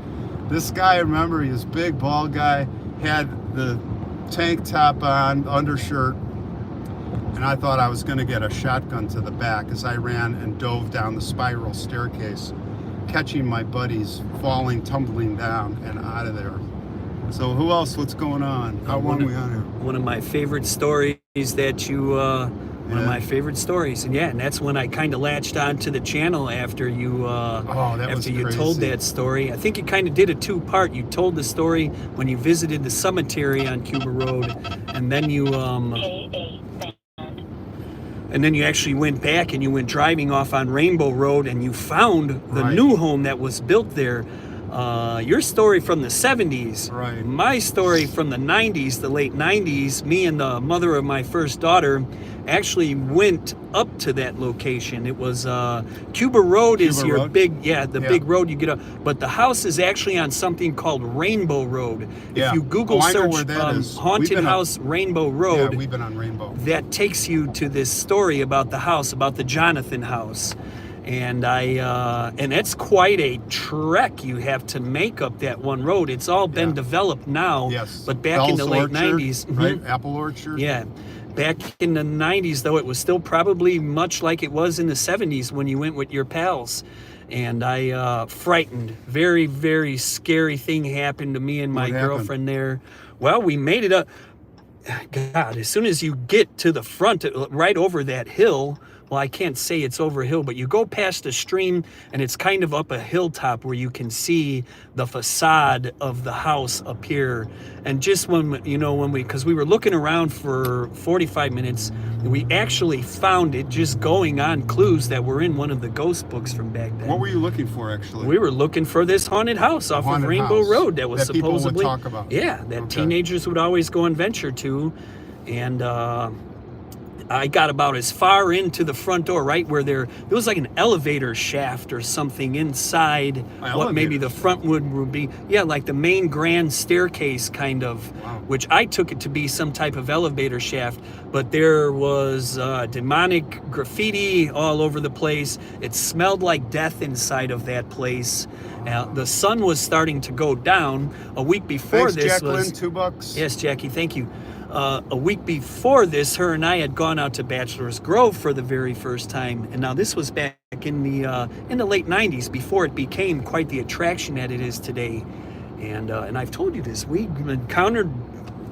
this guy, I remember, he was big, bald guy, had the tank top on, undershirt, and I thought I was going to get a shotgun to the back as I ran and dove down the spiral staircase, catching my buddies falling, tumbling down, and out of there. So who else? What's going on? How long are we on here? One of my favorite stories that you... One of my favorite stories, and that's when I kind of latched onto the channel after you told that story. I think you kind of did a 2-part. You told the story when you visited the cemetery on Cuba Road, and then you And then you actually went back and you went driving off on Rainbow Road and you found the new home that was built there. Your story from the 70s. Right. My story from the 90s, the late 90s, me and the mother of my first daughter actually went up to that location. It was Cuba Road is your big, big road you get up. But the house is actually on something called Rainbow Road. Yeah. If you Google search Haunted House Rainbow Road, yeah, we've been on Rainbow. That takes you to this story about the house, about the Jonathan house. And and it's quite a trek you have to make up that one road. It's all been developed now, but back in the late 90s, right? Apple Orchard. Yeah, back in the 90s, though, it was still probably much like it was in the 70s when you went with your pals. And I frightened, very, very scary thing happened to me and my girlfriend there. Well, we made it up. God, as soon as you get to the front, right over that hill. Well, I can't say it's over a hill, but you go past a stream and it's kind of up a hilltop where you can see the facade of the house up here. And just because we were looking around for 45 minutes, we actually found it just going on clues that were in one of the ghost books from back then. What were you looking for, actually? We were looking for this haunted house off of Rainbow Road that was that supposedly people would talk about. Yeah, that teenagers would always go and venture to. And I got about as far into the front door, right where there was like an elevator shaft or something inside what maybe the front would be. Yeah, like the main grand staircase kind of, which I took it to be some type of elevator shaft. But there was demonic graffiti all over the place. It smelled like death inside of that place. The sun was starting to go down a week before. Thanks, this Jacqueline, was $2. Yes, Jackie, thank you. A week before this, her and I had gone out to Bachelor's Grove for the very first time, and now this was back in the late 90s, before it became quite the attraction that it is today. And I've told you this, we encountered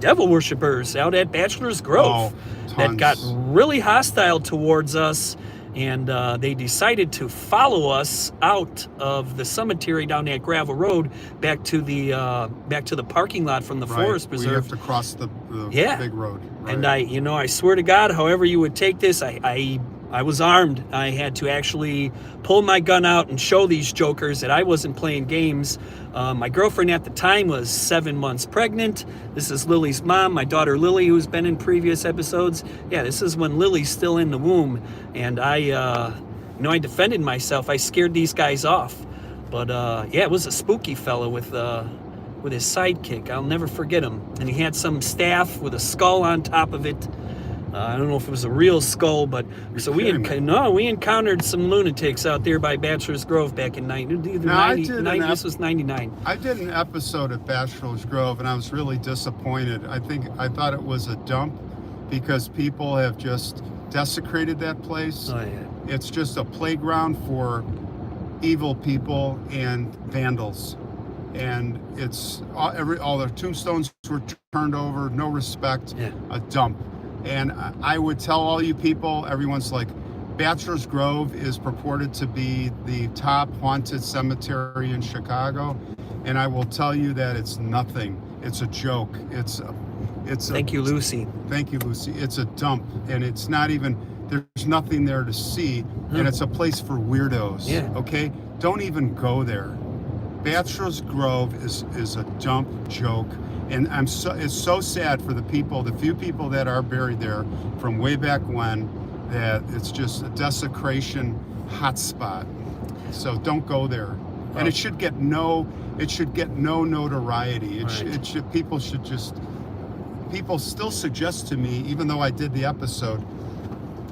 devil worshippers out at Bachelor's Grove that got really hostile towards us. And they decided to follow us out of the cemetery down that gravel road back to the parking lot from the forest preserve. We have to cross the big road. Right. And I swear to God, however you would take this, I was armed. I had to actually pull my gun out and show these jokers that I wasn't playing games. My girlfriend at the time was 7 months pregnant. This is Lily's mom, my daughter Lily, who's been in previous episodes. Yeah, this is when Lily's still in the womb. And I defended myself. I scared these guys off. But it was a spooky fellow with his sidekick. I'll never forget him. And he had some staff with a skull on top of it. I don't know if it was a real skull, but we encountered some lunatics out there by Bachelor's Grove back in 90. This was 99. I did an episode at Bachelor's Grove, and I was really disappointed. I thought it was a dump because people have just desecrated that place. Oh yeah. It's just a playground for evil people and vandals, and it's all the tombstones were turned over, no respect, a dump. And I would tell all you people, everyone's like, Bachelor's Grove is purported to be the top haunted cemetery in Chicago, and I will tell you that it's nothing. It's a joke. Thank you, Lucy. Thank you, Lucy. It's a dump, and it's not even. There's nothing there to see, and it's a place for weirdos. Yeah. Okay, don't even go there. Bachelor's Grove is a dump joke. And it's so sad for the few people that are buried there from way back when, that it's just a desecration hotspot. So don't go there. And it should get no notoriety. People still suggest to me, even though I did the episode,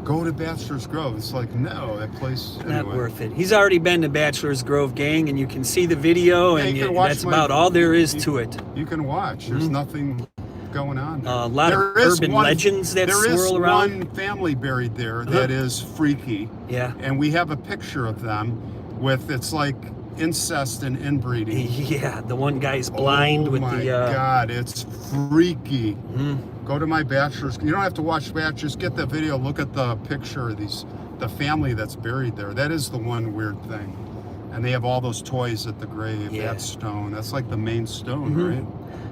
go to Bachelor's Grove. It's like, no, that place. Not worth it. He's already been to Bachelor's Grove, gang, and you can see the video, and that's about all there is to it. You can watch. There's nothing going on there. A lot of urban legends that swirl around. There is one family buried there that is freaky. Yeah. And we have a picture of them it's like incest and inbreeding. Yeah, the one guy's blind with the... Oh my God, it's freaky. Go to my Bachelor's. You don't have to watch Bachelor's. Get the video. Look at the picture of the family that's buried there. That is the one weird thing. And they have all those toys at the grave. Yeah. That stone. That's like the main stone, right?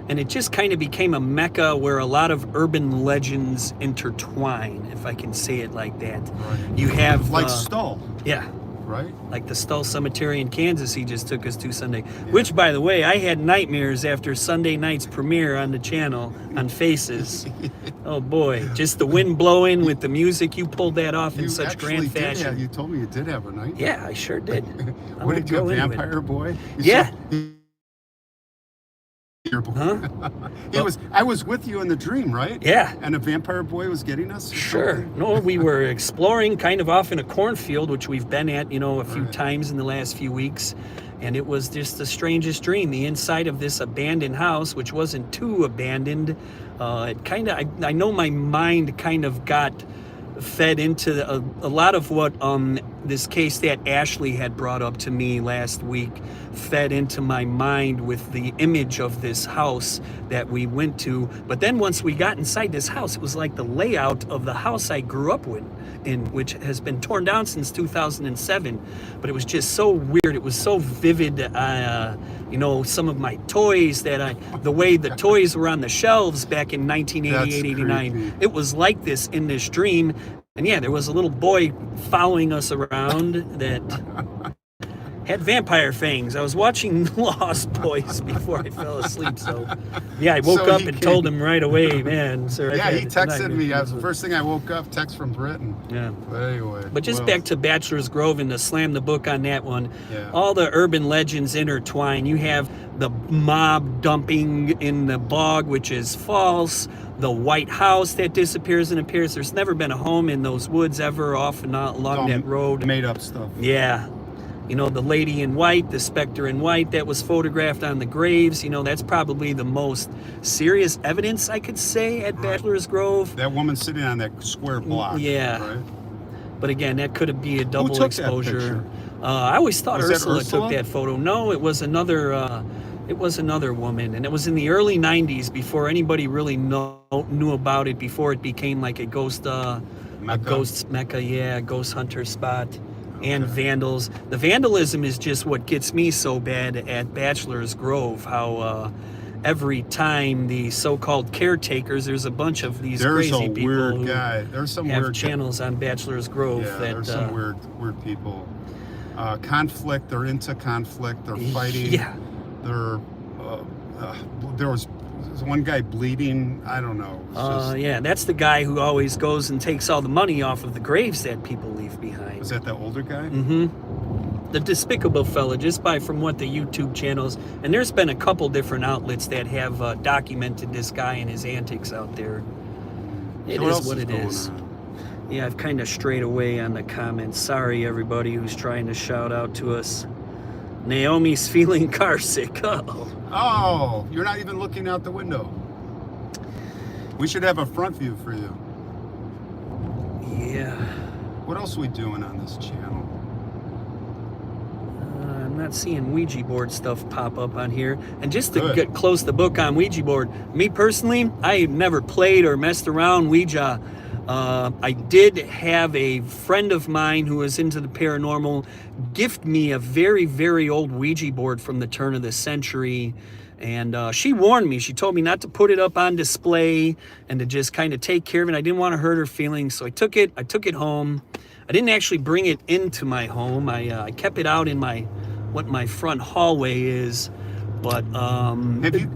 And it just kind of became a mecca where a lot of urban legends intertwine, if I can say it like that. Right. You have like Stull. Yeah. Right? Like the Stull Cemetery in Kansas he just took us to Sunday. Yeah. Which, by the way, I had nightmares after Sunday night's premiere on the channel on Faces. Oh boy, just the wind blowing with the music. You pulled that off in such grand fashion. You told me you did have a nightmare. Yeah, I sure did. What did you, Vampire Boy? Yeah. Huh? I was with you in the dream, right? Yeah. And a vampire boy was getting us? Sure. No, we were exploring kind of off in a cornfield, which we've been at, a few times in the last few weeks. And it was just the strangest dream. The inside of this abandoned house, which wasn't too abandoned, I know my mind kind of got fed into a lot of what this case that Ashley had brought up to me last week fed into my mind with the image of this house that we went to. But then once we got inside this house, it was like the layout of the house I grew up in, which has been torn down since 2007. But it was just so weird. It was so vivid. Some of my toys the way the toys were on the shelves back in 1988, 89. It was like this in this dream. And yeah, there was a little boy following us around that had vampire fangs. I was watching Lost Boys before I fell asleep, so yeah, I woke up and told him right away, man. Sir, yeah, he texted me. That was the first thing I woke up, text from Brittan. Yeah. But anyway. But just back to Bachelor's Grove and to slam the book on that one, yeah. All the urban legends intertwine. You have the mob dumping in the bog, which is false. The white house that disappears and appears. There's never been a home in those woods ever off and along that road. Made up stuff. Yeah. The lady in white, the specter in white that was photographed on the graves, that's probably the most serious evidence I could say at Bachelor's Grove. That woman sitting on that square block. Yeah. Right? But again, that could be a double Who took exposure. That picture? I always thought Ursula Ursula took that photo. No, it was another woman, and it was in the early 90s before anybody really knew about it, before it became like a ghost mecca, ghost hunter spot. And vandals. The vandalism is just what gets me so bad at Bachelor's Grove. How every time the so-called caretakers, there's a bunch of these crazy people weird guy. There's some have weird channels on Bachelor's Grove. Yeah, there's some weird people. Conflict. They're into conflict. They're fighting. Yeah. There was one guy bleeding. I don't know. Yeah, that's the guy who always goes and takes all the money off of the graves that people leave behind. Was that the older guy? Mm-hmm. The despicable fella, just from what the YouTube channels, and there's been a couple different outlets that have documented this guy and his antics out there. It is what it is. Yeah, I've kind of strayed away on the comments. Sorry, everybody who's trying to shout out to us. Naomi's feeling car sick. Oh, you're not even looking out the window. We should have a front view for you. Yeah. What else are we doing on this channel? I'm not seeing Ouija board stuff pop up on here. And just to close the book on Ouija board, me personally, I never played or messed around Ouija. I did have a friend of mine who was into the paranormal gift me a very, very old Ouija board from the turn of the century. And she warned me. She told me not to put it up on display and to just kind of take care of it. I didn't want to hurt her feelings, so I took it home. I didn't actually bring it into my home. I kept it out in what my front hallway is. But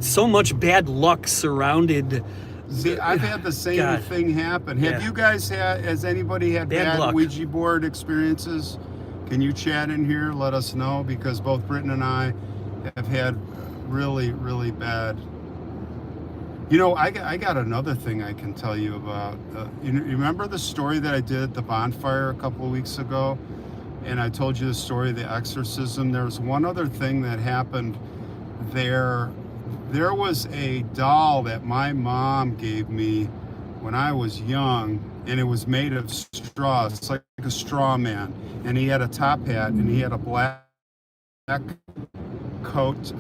so much bad luck surrounded. See, I've had the same thing happen. Has anybody had bad Ouija board experiences? Can you chat in here? Let us know, because both Brittan and I have had really, really bad. I got another thing I can tell you about. You remember the story that I did at the bonfire a couple of weeks ago? And I told you the story of the exorcism. There's one other thing that happened there. There was a doll that my mom gave me when I was young, and it was made of straw. It's like a straw man. And he had a top hat, and he had a black coat,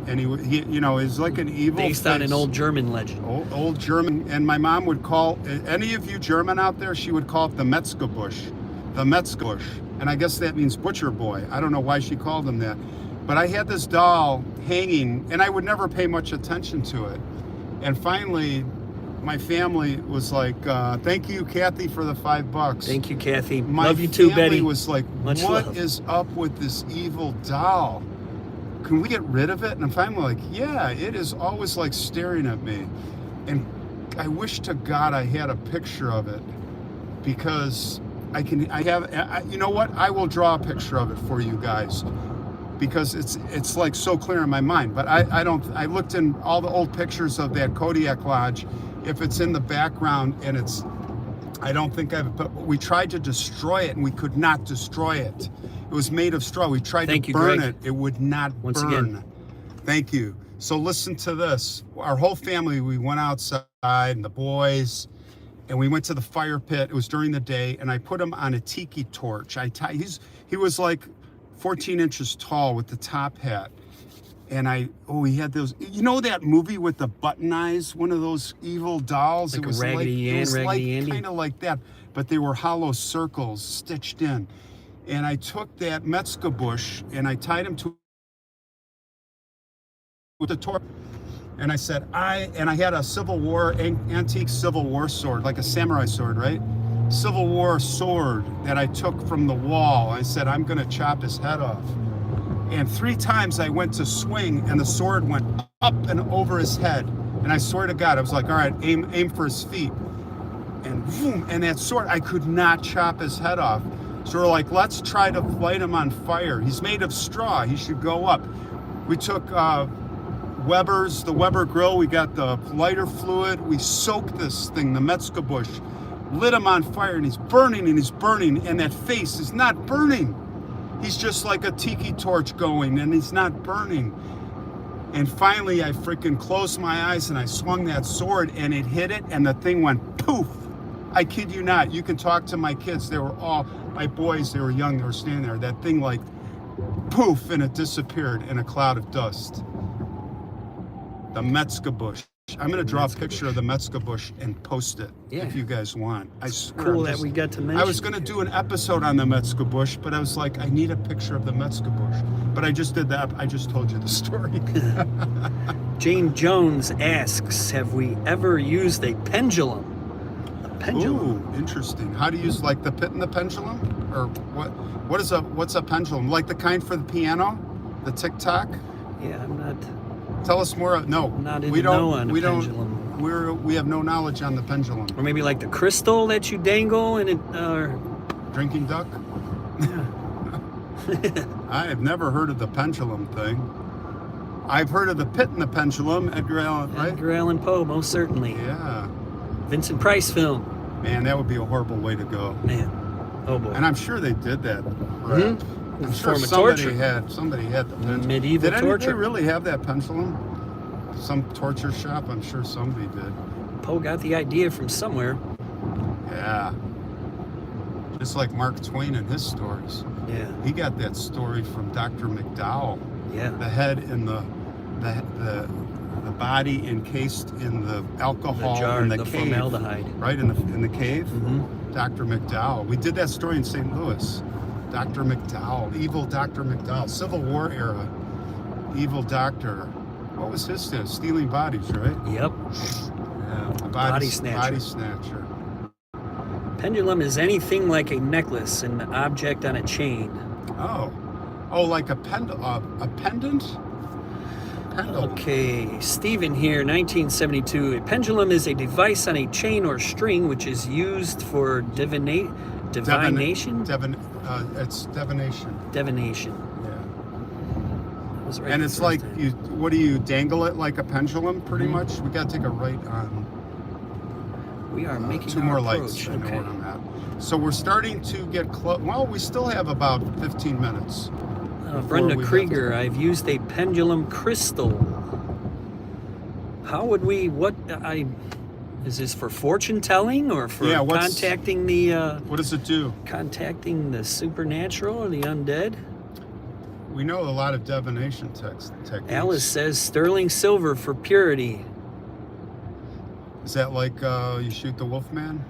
and he was like an evil based on an old German legend. Old German. And my mom would call, any of you German out there, she would call it the Metzgerbusch. The Metzgerbusch. and I guess that means butcher boy. I don't know why she called him that. But I had this doll hanging, and I would never pay much attention to it. And finally, my family was like, thank you, Kathy, for the $5. Thank you, Kathy. My Love you too, family Betty. was like, Much what love. is up with this evil doll? Can we get rid of it? And I'm finally like, yeah, it is always like staring at me. And I wish to God I had a picture of it, because you know what? I will draw a picture of it for you guys, because it's like so clear in my mind. But I looked in all the old pictures of that Kodiak Lodge. If it's in the background, and I don't think but we tried to destroy it and we could not destroy it. It was made of straw. We tried to burn it. It would not Once burn. again. Thank you. So listen to this. Our whole family, we went outside, and the boys, and we went to the fire pit. It was during the day, and I put him on a tiki torch. He was like 14 inches tall with the top hat. And he had those, you know that movie with the button eyes, one of those evil dolls? Like it was Raggedy Ann, Raggedy Andy? kind of like that, but they were hollow circles stitched in. And I took that Metzger bush and I tied him to with a torch. And I said, I had a antique Civil War sword, like a samurai sword, right? Civil War sword that I took from the wall. I said, I'm gonna chop his head off. And 3 times I went to swing, and the sword went up and over his head. And I swear to God, I was like, all right, aim for his feet. And boom, and that sword, I could not chop his head off. So we're like, let's try to light him on fire. He's made of straw, he should go up. We took the Weber grill, we got the lighter fluid, we soaked this thing, the Metzger bush, lit him on fire, and he's burning, and that face is not burning. He's just like a tiki torch going, and he's not burning. And finally, I freaking closed my eyes, and I swung that sword, and it hit it, and the thing went poof. I kid you not. You can talk to my kids. They were all, my boys, they were young, they were standing there. That thing like poof, and it disappeared in a cloud of dust. The Metzger bush. I'm going to draw a picture of the Metzger bush and post it if you guys want. I swear. Cool that we got to mention. I was going to do an episode on the Metzger bush, but I was like, I need a picture of the Metzger bush. But I just did that. I just told you the story. Jane Jones asks, have we ever used a pendulum? A pendulum? Ooh, interesting. How do you use, like, the pit and the pendulum? Or what's a pendulum? Like the kind for the piano? The tick-tock? Yeah, I'm not... Tell us more. No, not in we the know don't. on We a don't. pendulum. We have no knowledge on the pendulum. Or maybe like the crystal that you dangle and it. Drinking duck. I have never heard of the pendulum thing. I've heard of the pit and the pendulum. Edgar Allan, right? Edgar Allan Poe, most certainly. Yeah. Vincent Price film. Man, that would be a horrible way to go. Man, oh boy. And I'm sure they did that. Right? I'm sure somebody had the pendulum. Medieval torture. Did they really have that pendulum? Some torture shop? I'm sure somebody did. Poe got the idea from somewhere. Yeah. Just like Mark Twain and his stories. Yeah. He got that story from Dr. McDowell. Yeah. The head in the body encased in the alcohol jar, in the the cave. formaldehyde. Right, in the cave. Mm-hmm. Dr. McDowell. We did that story in St. Louis. Dr. McDowell, evil Dr. McDowell, Civil War era, evil doctor. What was his name? Stealing bodies, right? Yep. Yeah. Body snatcher. Body snatcher. Pendulum is anything like a necklace, an object on a chain. Oh, like a pendant? Pendulum. Okay, Stephen here, 1972. A pendulum is a device on a chain or string which is used for divination? It's divination. Divination. Yeah. That was right And the it's first like, time. what do you dangle it like a pendulum, pretty Mhm. much? We got to take a right on We are making 2 our more approach. lights. I know Okay. where I'm at. So we're starting to get close. Well, we still have about 15 minutes. Brenda we have Krieger, I've used a pendulum crystal. How would we, is this for fortune telling or for contacting What does it do? contacting the supernatural or the undead? We know a lot of divination techniques. Alice says sterling silver for purity. Is that like you shoot the Wolfman?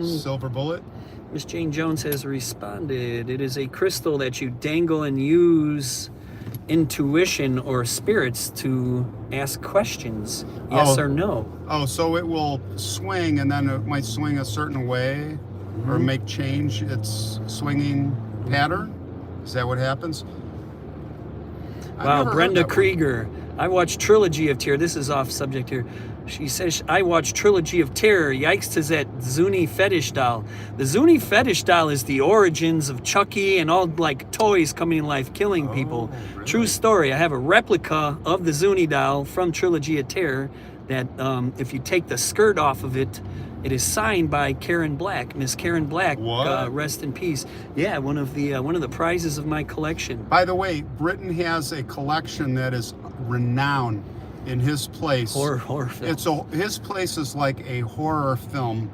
Silver bullet. Miss Jane Jones has responded. It is a crystal that you dangle and use intuition or spirits to ask questions. Yes or no? Oh, so it will swing, and then it might swing a certain way or make change its swinging pattern? Is that what happens? Wow, Brenda Krieger. I watched Trilogy of Terror. This is off subject here. She says, I watched Trilogy of Terror. Yikes to that Zuni fetish doll. The Zuni fetish doll is the origins of Chucky and all like toys coming in life, killing people. Really? True story. I have a replica of the Zuni doll from Trilogy of Terror that if you take the skirt off of it, it is signed by Karen Black, Miss Karen Black. Rest in peace. Yeah, one of the prizes of my collection. By the way, Brittan has a collection that is renowned in his place. Horror film. His place is like a horror film.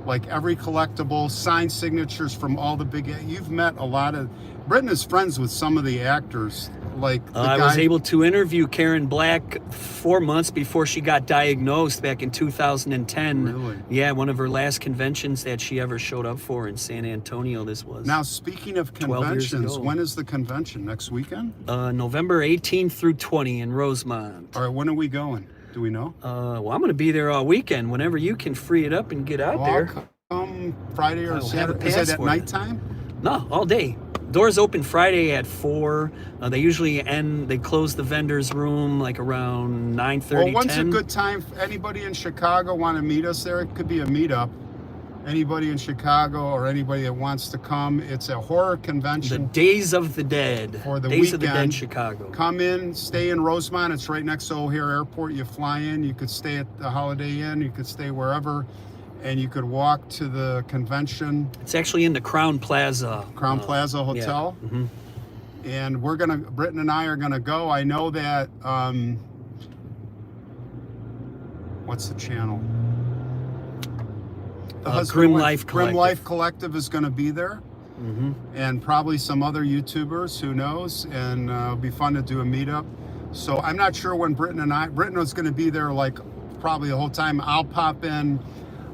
Like every collectible, signed signatures from all the big. You've met a lot of. Brittan is friends with some of the actors. Like I was able to interview Karen Black 4 months before she got diagnosed back in 2010. Really? Yeah, one of her last conventions that she ever showed up for in San Antonio. This was. Now, speaking of conventions, when is the convention? Next weekend? November 18th through 20 in Rosemont. All right, when are we going? Do we know? Well, I'm going to be there all weekend. Whenever you can free it up and get out there. I'll come Friday or Saturday. Is it at nighttime? No, all day. Doors open Friday at 4. They usually they close the vendor's room like around 9:30, Well, when's 10. a good time? Anybody in Chicago want to meet us there? It could be a meetup. Anybody in Chicago or anybody that wants to come. It's a horror convention. The Days of the Dead. For the Days weekend. of the Dead, Chicago. Come in, stay in Rosemont. It's right next to O'Hare Airport. You fly in. You could stay at the Holiday Inn. You could stay wherever. And you could walk to the convention. It's actually in the Crown Plaza. Crown Plaza Hotel. Yeah. Mm-hmm. And Brittan and I are gonna go. I know that, what's the channel? Grim Life Collective. Grim Life Collective is gonna be there. Mm-hmm. And probably some other YouTubers, who knows? And it'll be fun to do a meetup. So I'm not sure when Brittan was gonna be there like probably the whole time. I'll pop in,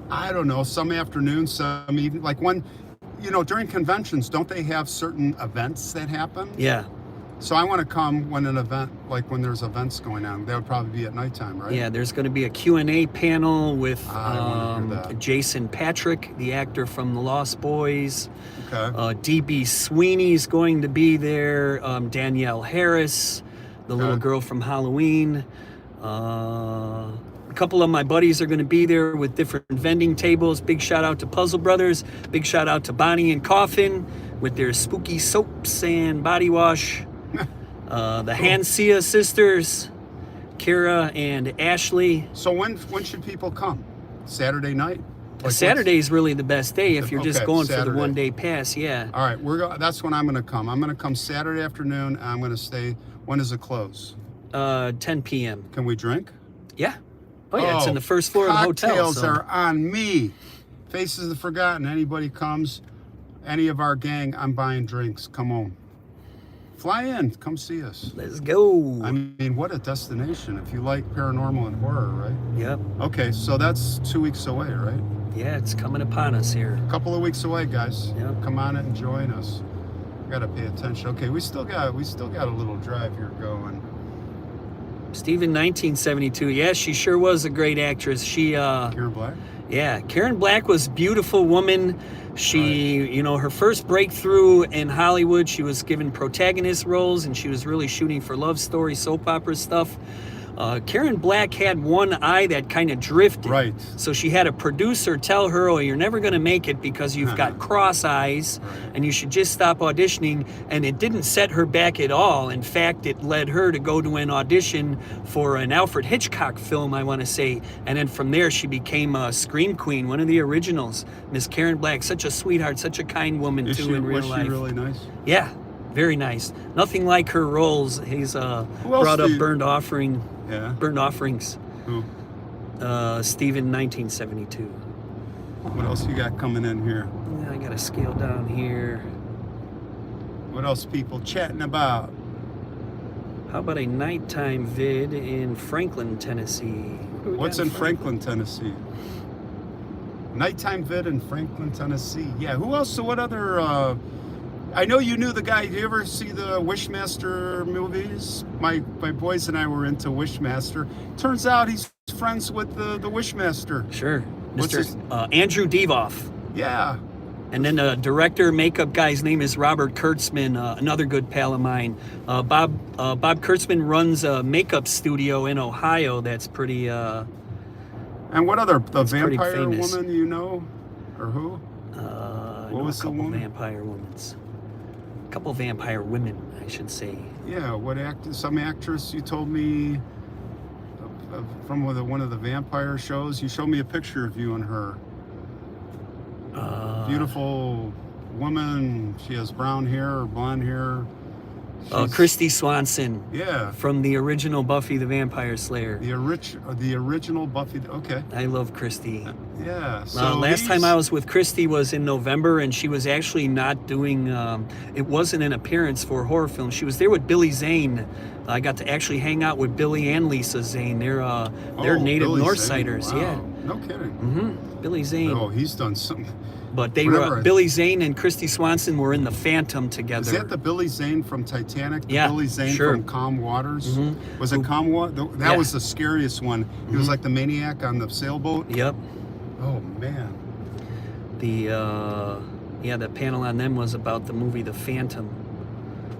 I don't know, some afternoon, some evening, like when, during conventions, don't they have certain events that happen? Yeah. So I want to come when when there's events going on. That would probably be at nighttime, right? Yeah, there's going to be a Q&A panel with that. Jason Patrick, the actor from The Lost Boys. Okay. D.B. Sweeney's going to be there. Danielle Harris, the little girl from Halloween. A couple of my buddies are going to be there with different vending tables. Big shout out to Puzzle Brothers. Big shout out to Bonnie and Coffin with their spooky soaps and body wash. The Hansia sisters, Kara and Ashley. So when should people come? Saturday night? Saturday is really the best day if you're just going Saturday. for the 1 day pass. Yeah. All right, that's when I'm going to come. I'm going to come Saturday afternoon. I'm going to stay. When does it close? 10 p.m. Can we drink? Yeah. Oh yeah, it's in the first floor of the hotel. Cocktails are on me. Faces of the Forgotten. Anybody comes, any of our gang, I'm buying drinks. Come on. Fly in. Come see us. Let's go. I mean, what a destination. If you like paranormal and horror, right? Yep. Okay, so that's 2 weeks away, right? Yeah, it's coming upon us here. A couple of weeks away, guys. Yep. Come on and join us. Gotta pay attention. Okay, we still got a little drive here going. Steven 1972. Yeah, she sure was a great actress. Karen Black? Yeah, Karen Black was a beautiful woman. She, her first breakthrough in Hollywood, she was given protagonist roles and she was really shooting for love story, soap opera stuff. Karen Black had one eye that kind of drifted. Right. So she had a producer tell her, oh, you're never going to make it because you've got cross eyes and you should just stop auditioning. And it didn't set her back at all. In fact, it led her to go to an audition for an Alfred Hitchcock film, I want to say. And then from there, she became a Scream Queen, one of the originals. Miss Karen Black, such a sweetheart, such a kind woman, in real life. Was she really nice? Yeah, very nice. Nothing like her roles. He's brought up Burnt Offering. Yeah. Burnt Offerings. Who? Steven 1972. What else you got coming in here? Yeah, I gotta scale down here. What else people chatting about? How about a nighttime vid in Franklin, Tennessee? What's in Franklin, Tennessee? Nighttime Vid in Franklin, Tennessee. Yeah, who else? So what other, I know you knew the guy. Do you ever see the Wishmaster movies? My boys and I were into Wishmaster. Turns out he's friends with the Wishmaster. Sure. What's Mr. Andrew Devoff. Yeah. And then the director, makeup guy's name is Robert Kurtzman, another good pal of mine. Bob Kurtzman runs a makeup studio in Ohio that's pretty... and what other, the vampire woman you know? Or who? What was the woman? A couple vampire women, I should say. Yeah, what some actress you told me from one of the vampire shows. You showed me a picture of you and her. Beautiful woman. She has brown hair or blonde hair. Christy Swanson. Yeah. From the original Buffy the Vampire Slayer. The original Buffy. Okay. I love Christy. Yeah. So last time I was with Christy was in November, and she was actually not doing. It wasn't an appearance for a horror film. She was there with Billy Zane. I got to actually hang out with Billy and Lisa Zane. They're native Northsiders. Wow. Yeah. No kidding. Mm-hmm. Billy Zane. Oh, he's done something. But they were Billy Zane and Christy Swanson were in the Phantom together. Is that the Billy Zane from Titanic? The yeah, Billy Zane sure. from Calm Waters? Mm-hmm. Was it Calm Waters? That was the scariest one. He was like the maniac on the sailboat. Yep. Oh man. The panel on them was about the movie The Phantom,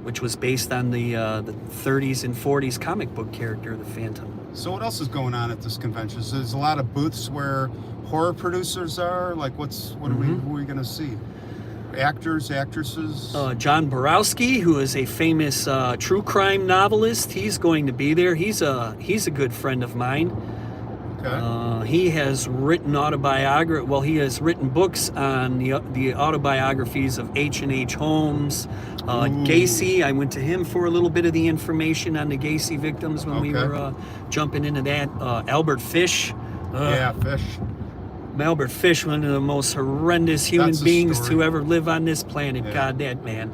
which was based on the 30s and 40s comic book character, the Phantom. So what else is going on at this convention? So there's a lot of booths where horror producers are. Like, who are we going to see? Actors, actresses. John Borowski, who is a famous true crime novelist, he's going to be there. He's a good friend of mine. Okay. He has written he has written books on the autobiographies of H&H Holmes, Gacy. I went to him for a little bit of the information on the Gacy victims when we were jumping into that. Albert Fish. Fish. Albert Fish, one of the most horrendous human beings to ever live on this planet. Yeah. God, that man.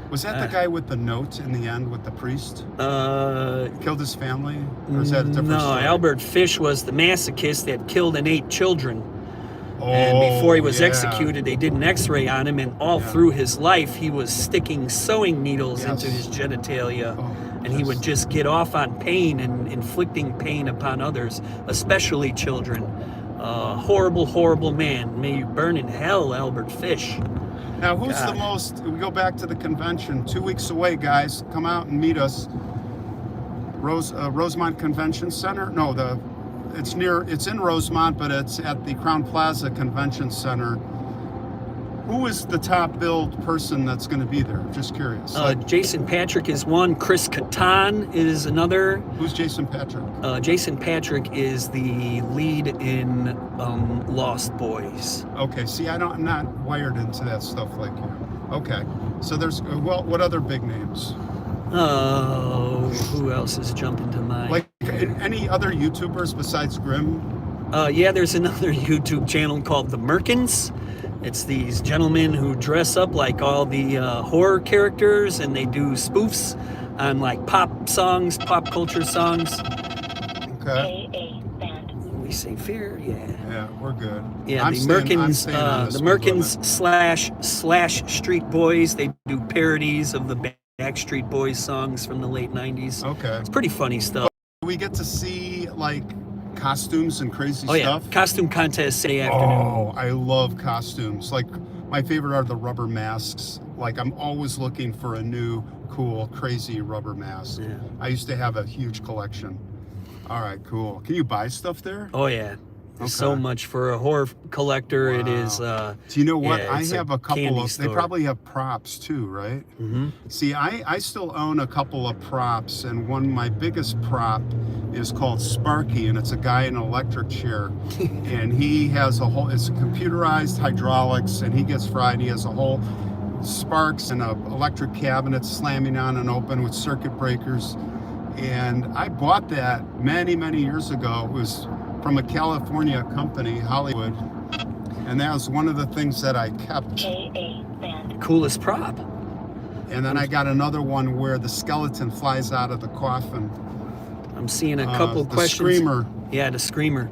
Was that the guy with the note in the end with the priest? Killed his family? Or is that a different story? Albert Fish was the masochist that killed and ate children. And before he was executed, they did an x-ray on him, and all through his life, he was sticking sewing needles into his genitalia. And he would just get off on pain and inflicting pain upon others, especially children. Horrible, horrible man. May you burn in hell, Albert Fish. Now, who's the most... We go back to the convention. 2 weeks away, guys. Come out and meet us. Rosemont Convention Center? No, it's in Rosemont, but it's at the Crown Plaza Convention Center. Who is the top billed person that's going to be there? Just curious. Jason Patrick is one. Chris Kattan is another. Who's Jason Patrick? Jason Patrick is the lead in Lost Boys. Okay, see, I'm not wired into that stuff like you. Okay, so there's, what other big names? Oh, who else is jumping to mind? Like any other YouTubers besides Grimm? There's another YouTube channel called The Merkins. It's these gentlemen who dress up like all the horror characters, and they do spoofs on like pop culture songs. Okay. We say fair, Yeah, we're good. Yeah, the Merkins slash Street Boys. They do parodies of the Backstreet Boys songs from the late 90s. Okay. It's pretty funny stuff. We get to see like costumes and crazy stuff. Yeah, costume contest Saturday afternoon. Oh, I love costumes. Like, my favorite are the rubber masks. Like, I'm always looking for a new, cool, crazy rubber mask. Yeah. I used to have a huge collection. All right, cool. Can you buy stuff there? Oh, yeah. So much for a horror collector. Wow. It is. Do you know what? I have a couple of. Store. They probably have props too, right? Mm-hmm. See, I still own a couple of props, and my biggest prop is called Sparky, and it's a guy in an electric chair, and he has it's computerized hydraulics, and he gets fried. He has a whole sparks and an electric cabinet slamming on and open with circuit breakers, and I bought that many years ago. It was from a California company, Hollywood, and that was one of the things that I kept. Coolest prop. And then I got another one where the skeleton flies out of the coffin. I'm seeing a couple questions. The Screamer. Yeah, the Screamer.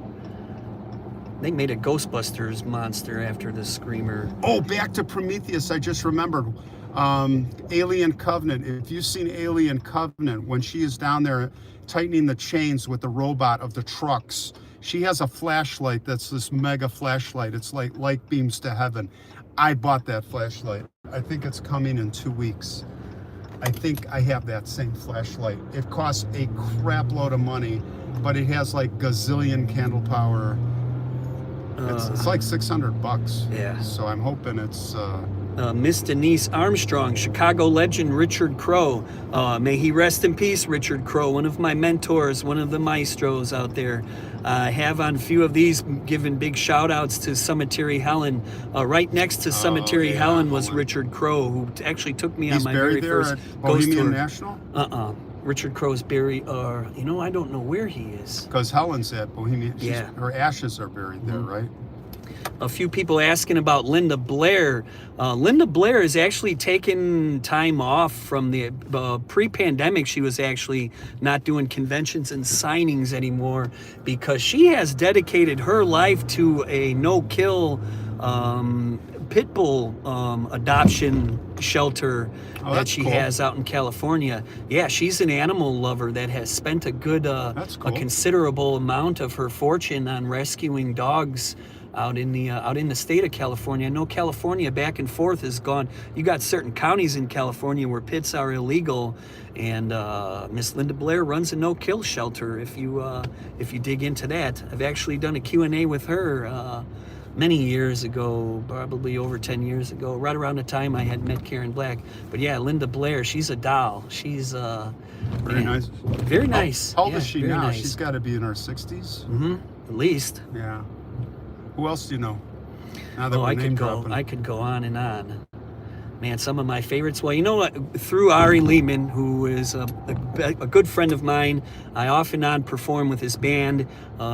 They made a Ghostbusters monster after the Screamer. Oh, back to Prometheus, I just remembered. Alien Covenant. If you've seen Alien Covenant, when she is down there tightening the chains with the robot of the trucks, she has a flashlight that's this mega flashlight. It's like light beams to heaven. I bought that flashlight. I think it's coming in 2 weeks. I think I have that same flashlight. It costs a crap load of money, but it has like gazillion candle power. It's like $600. Yeah. So I'm hoping it's. Miss Denise Armstrong, Chicago legend Richard Crow. May he rest in peace, Richard Crow, one of my mentors, one of the maestros out there. I have on a few of these given big shout outs to Cemetery Helen. Right next to Cemetery Helen was Richard Crow, who actually took me on my very first ghost tour. National? Richard Crow's buried, I don't know where he is. Because Helen's at Bohemian. Her ashes are buried there, right? A few people asking about Linda Blair. Linda Blair is actually taking time off from the pre-pandemic. She was actually not doing conventions and signings anymore because she has dedicated her life to a no-kill pit bull adoption shelter that she has out in California. Yeah, she's an animal lover that has spent a good, a considerable amount of her fortune on rescuing dogs out in the state of California. I know California back and forth is gone. You got certain counties in California where pits are illegal, and Miss Linda Blair runs a no-kill shelter. If you dig into that, I've actually done a Q&A with her many years ago, probably over 10 years ago, right around the time I had met Karen Black. But yeah, Linda Blair, she's a doll. She's very nice. Very nice. How old is she now? Nice. She's got to be in her 60s. Mm-hmm. At least. Yeah. Who else do you know? Now that I could go on and on. Man, some of my favorites. Well, you know what? Through Ari Lehman, who is a good friend of mine, I off and on perform with his band.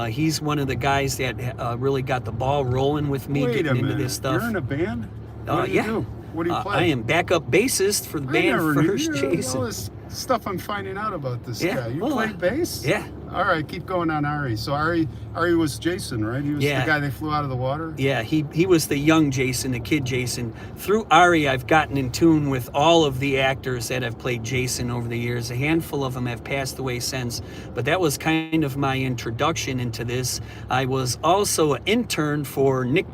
He's one of the guys that really got the ball rolling with me getting into this stuff. You're in a band? What do you do? What do you play? I am backup bassist for the band First Jason. All this stuff I'm finding out about this guy. You play bass? Yeah. All right, keep going on Ari. So Ari was Jason, right? He was the guy they flew out of the water? Yeah, he was the young Jason, the kid Jason. Through Ari, I've gotten in tune with all of the actors that have played Jason over the years. A handful of them have passed away since, but that was kind of my introduction into this. I was also an intern for Nick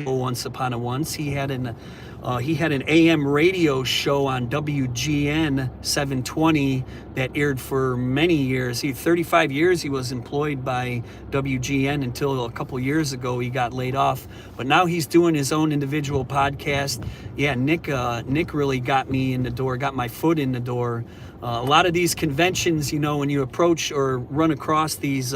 once upon a once. He had an AM radio show on WGN 720 that aired for many years. 35 years he was employed by WGN until a couple years ago he got laid off. But now he's doing his own individual podcast. Yeah, Nick really got me in the door, got my foot in the door. A lot of these conventions, when you approach or run across these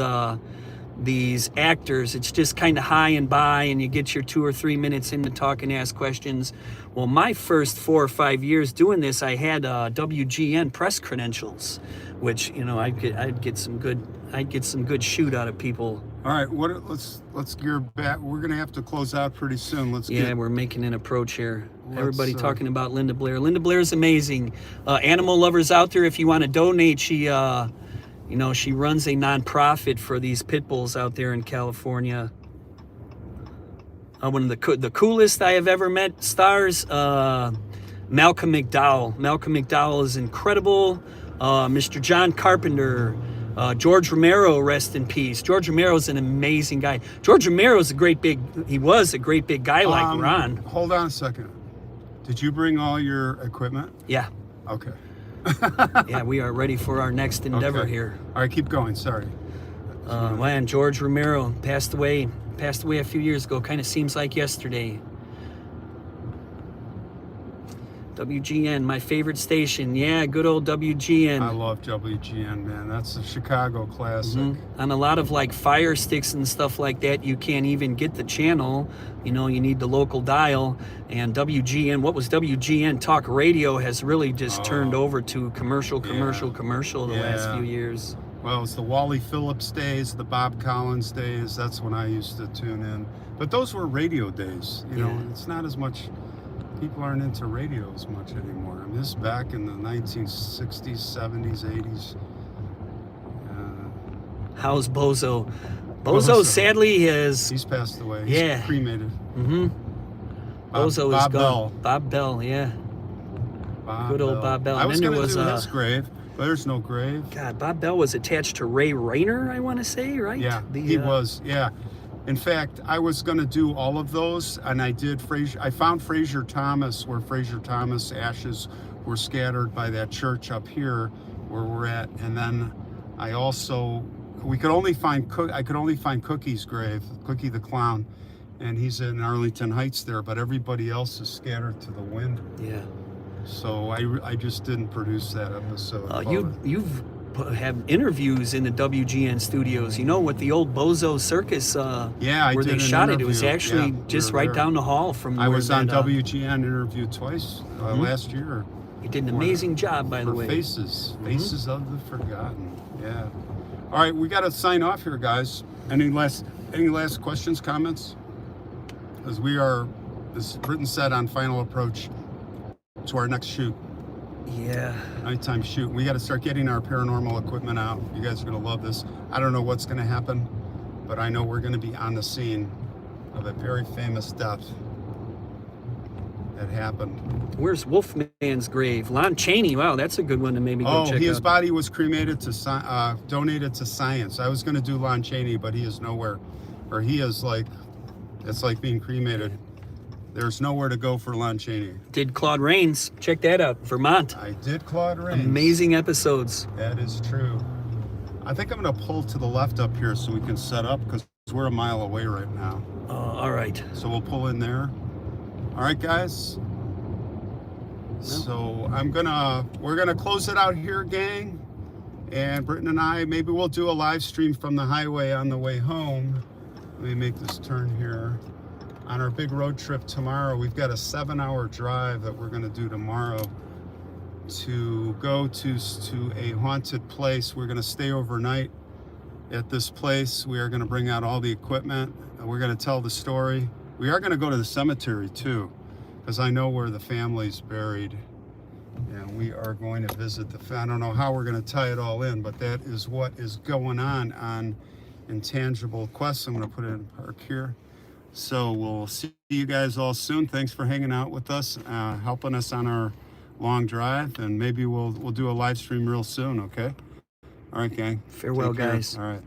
actors, it's just kind of high and by, and you get your 2 or 3 minutes in to talk and ask questions. Well, my first 4 or 5 years doing this, I had WGN press credentials, which I'd get some good shoot out of people. All right, let's gear back. We're gonna have to close out pretty soon. We're making an approach here. Everybody talking about Linda Blair. Linda Blair is amazing. Animal lovers out there, if you want to donate, she runs a nonprofit for these pit bulls out there in California. One of the coolest I have ever met stars, Malcolm McDowell. Malcolm McDowell is incredible. Mr. John Carpenter, George Romero, rest in peace. George Romero is an amazing guy. George Romero is a great big guy like Ron. Hold on a second. Did you bring all your equipment? Yeah. Okay. Yeah, we are ready for our next endeavor here. All right, keep going. Sorry. Man, George Romero passed away a few years ago. Kind of seems like yesterday. WGN, my favorite station. Yeah, good old WGN. I love WGN, man. That's a Chicago classic. Mm-hmm. On a lot of Fire Sticks and stuff like that, you can't even get the channel. You need the local dial. And WGN, what was WGN Talk Radio, has really just turned over to commercial the last few years. Well, it's the Wally Phillips days, the Bob Collins days. That's when I used to tune in. But those were radio days. It's not as much. People aren't into radio as much anymore. I mean, this is back in the 1960s, 70s, 80s. How's Bozo? Bozo sadly he's passed away. He's cremated. Mm-hmm. Bozo is Bob gone. Bell. Bob Bell, yeah. Good old Bob Bell. I was going to do his grave, but there's no grave. God, Bob Bell was attached to Ray Rayner, I want to say, right? Yeah, he was, yeah. In fact, I was going to do all of those, and I did Fraser. I found Fraser Thomas, where Fraser Thomas' ashes were scattered by that church up here where we're at, and then I also, I could only find Cookie's grave, Cookie the Clown, and he's in Arlington Heights there, but everybody else is scattered to the wind. Yeah. So I just didn't produce that episode. You've have interviews in the WGN studios, with the old Bozo Circus where they shot it. It was actually just right down the hall from I was on WGN interview twice last year. You did an amazing job, by the way. Faces of the Forgotten. Yeah. All right, we got to sign off here, guys. Any last questions, comments? As we are, as Brittan said, on final approach to our next shoot. Yeah. Nighttime shoot. We got to start getting our paranormal equipment out. You guys are going to love this. I don't know what's going to happen, but I know we're going to be on the scene of a very famous death that happened. Where's Wolfman's grave? Lon Chaney. Wow, that's a good one to maybe go check out. His body was cremated to donated to science. I was going to do Lon Chaney, but he is nowhere. Or he is like, it's like being cremated. There's nowhere to go for Lon Chaney. Did Claude Rains. Check that out. Vermont. I did Claude Rains. Amazing episodes. That is true. I think I'm going to pull to the left up here so we can set up because we're a mile away right now. All right. So we'll pull in there. All right, guys. So we're gonna close it out here, gang. And Brittan and I, maybe we'll do a live stream from the highway on the way home. Let me make this turn here. On our big road trip tomorrow, we've got a 7-hour drive that we're gonna do tomorrow to go to a haunted place. We're gonna stay overnight at this place. We are gonna bring out all the equipment. We're gonna tell the story. We are gonna go to the cemetery too, because I know where the family's buried. And we are going to visit I don't know how we're gonna tie it all in, but that is what is going on Intangible Quest. I'm gonna put it in park here. So we'll see you guys all soon. Thanks for hanging out with us, helping us on our long drive, and maybe we'll do a live stream real soon, okay? All right, gang. Farewell, guys. All right.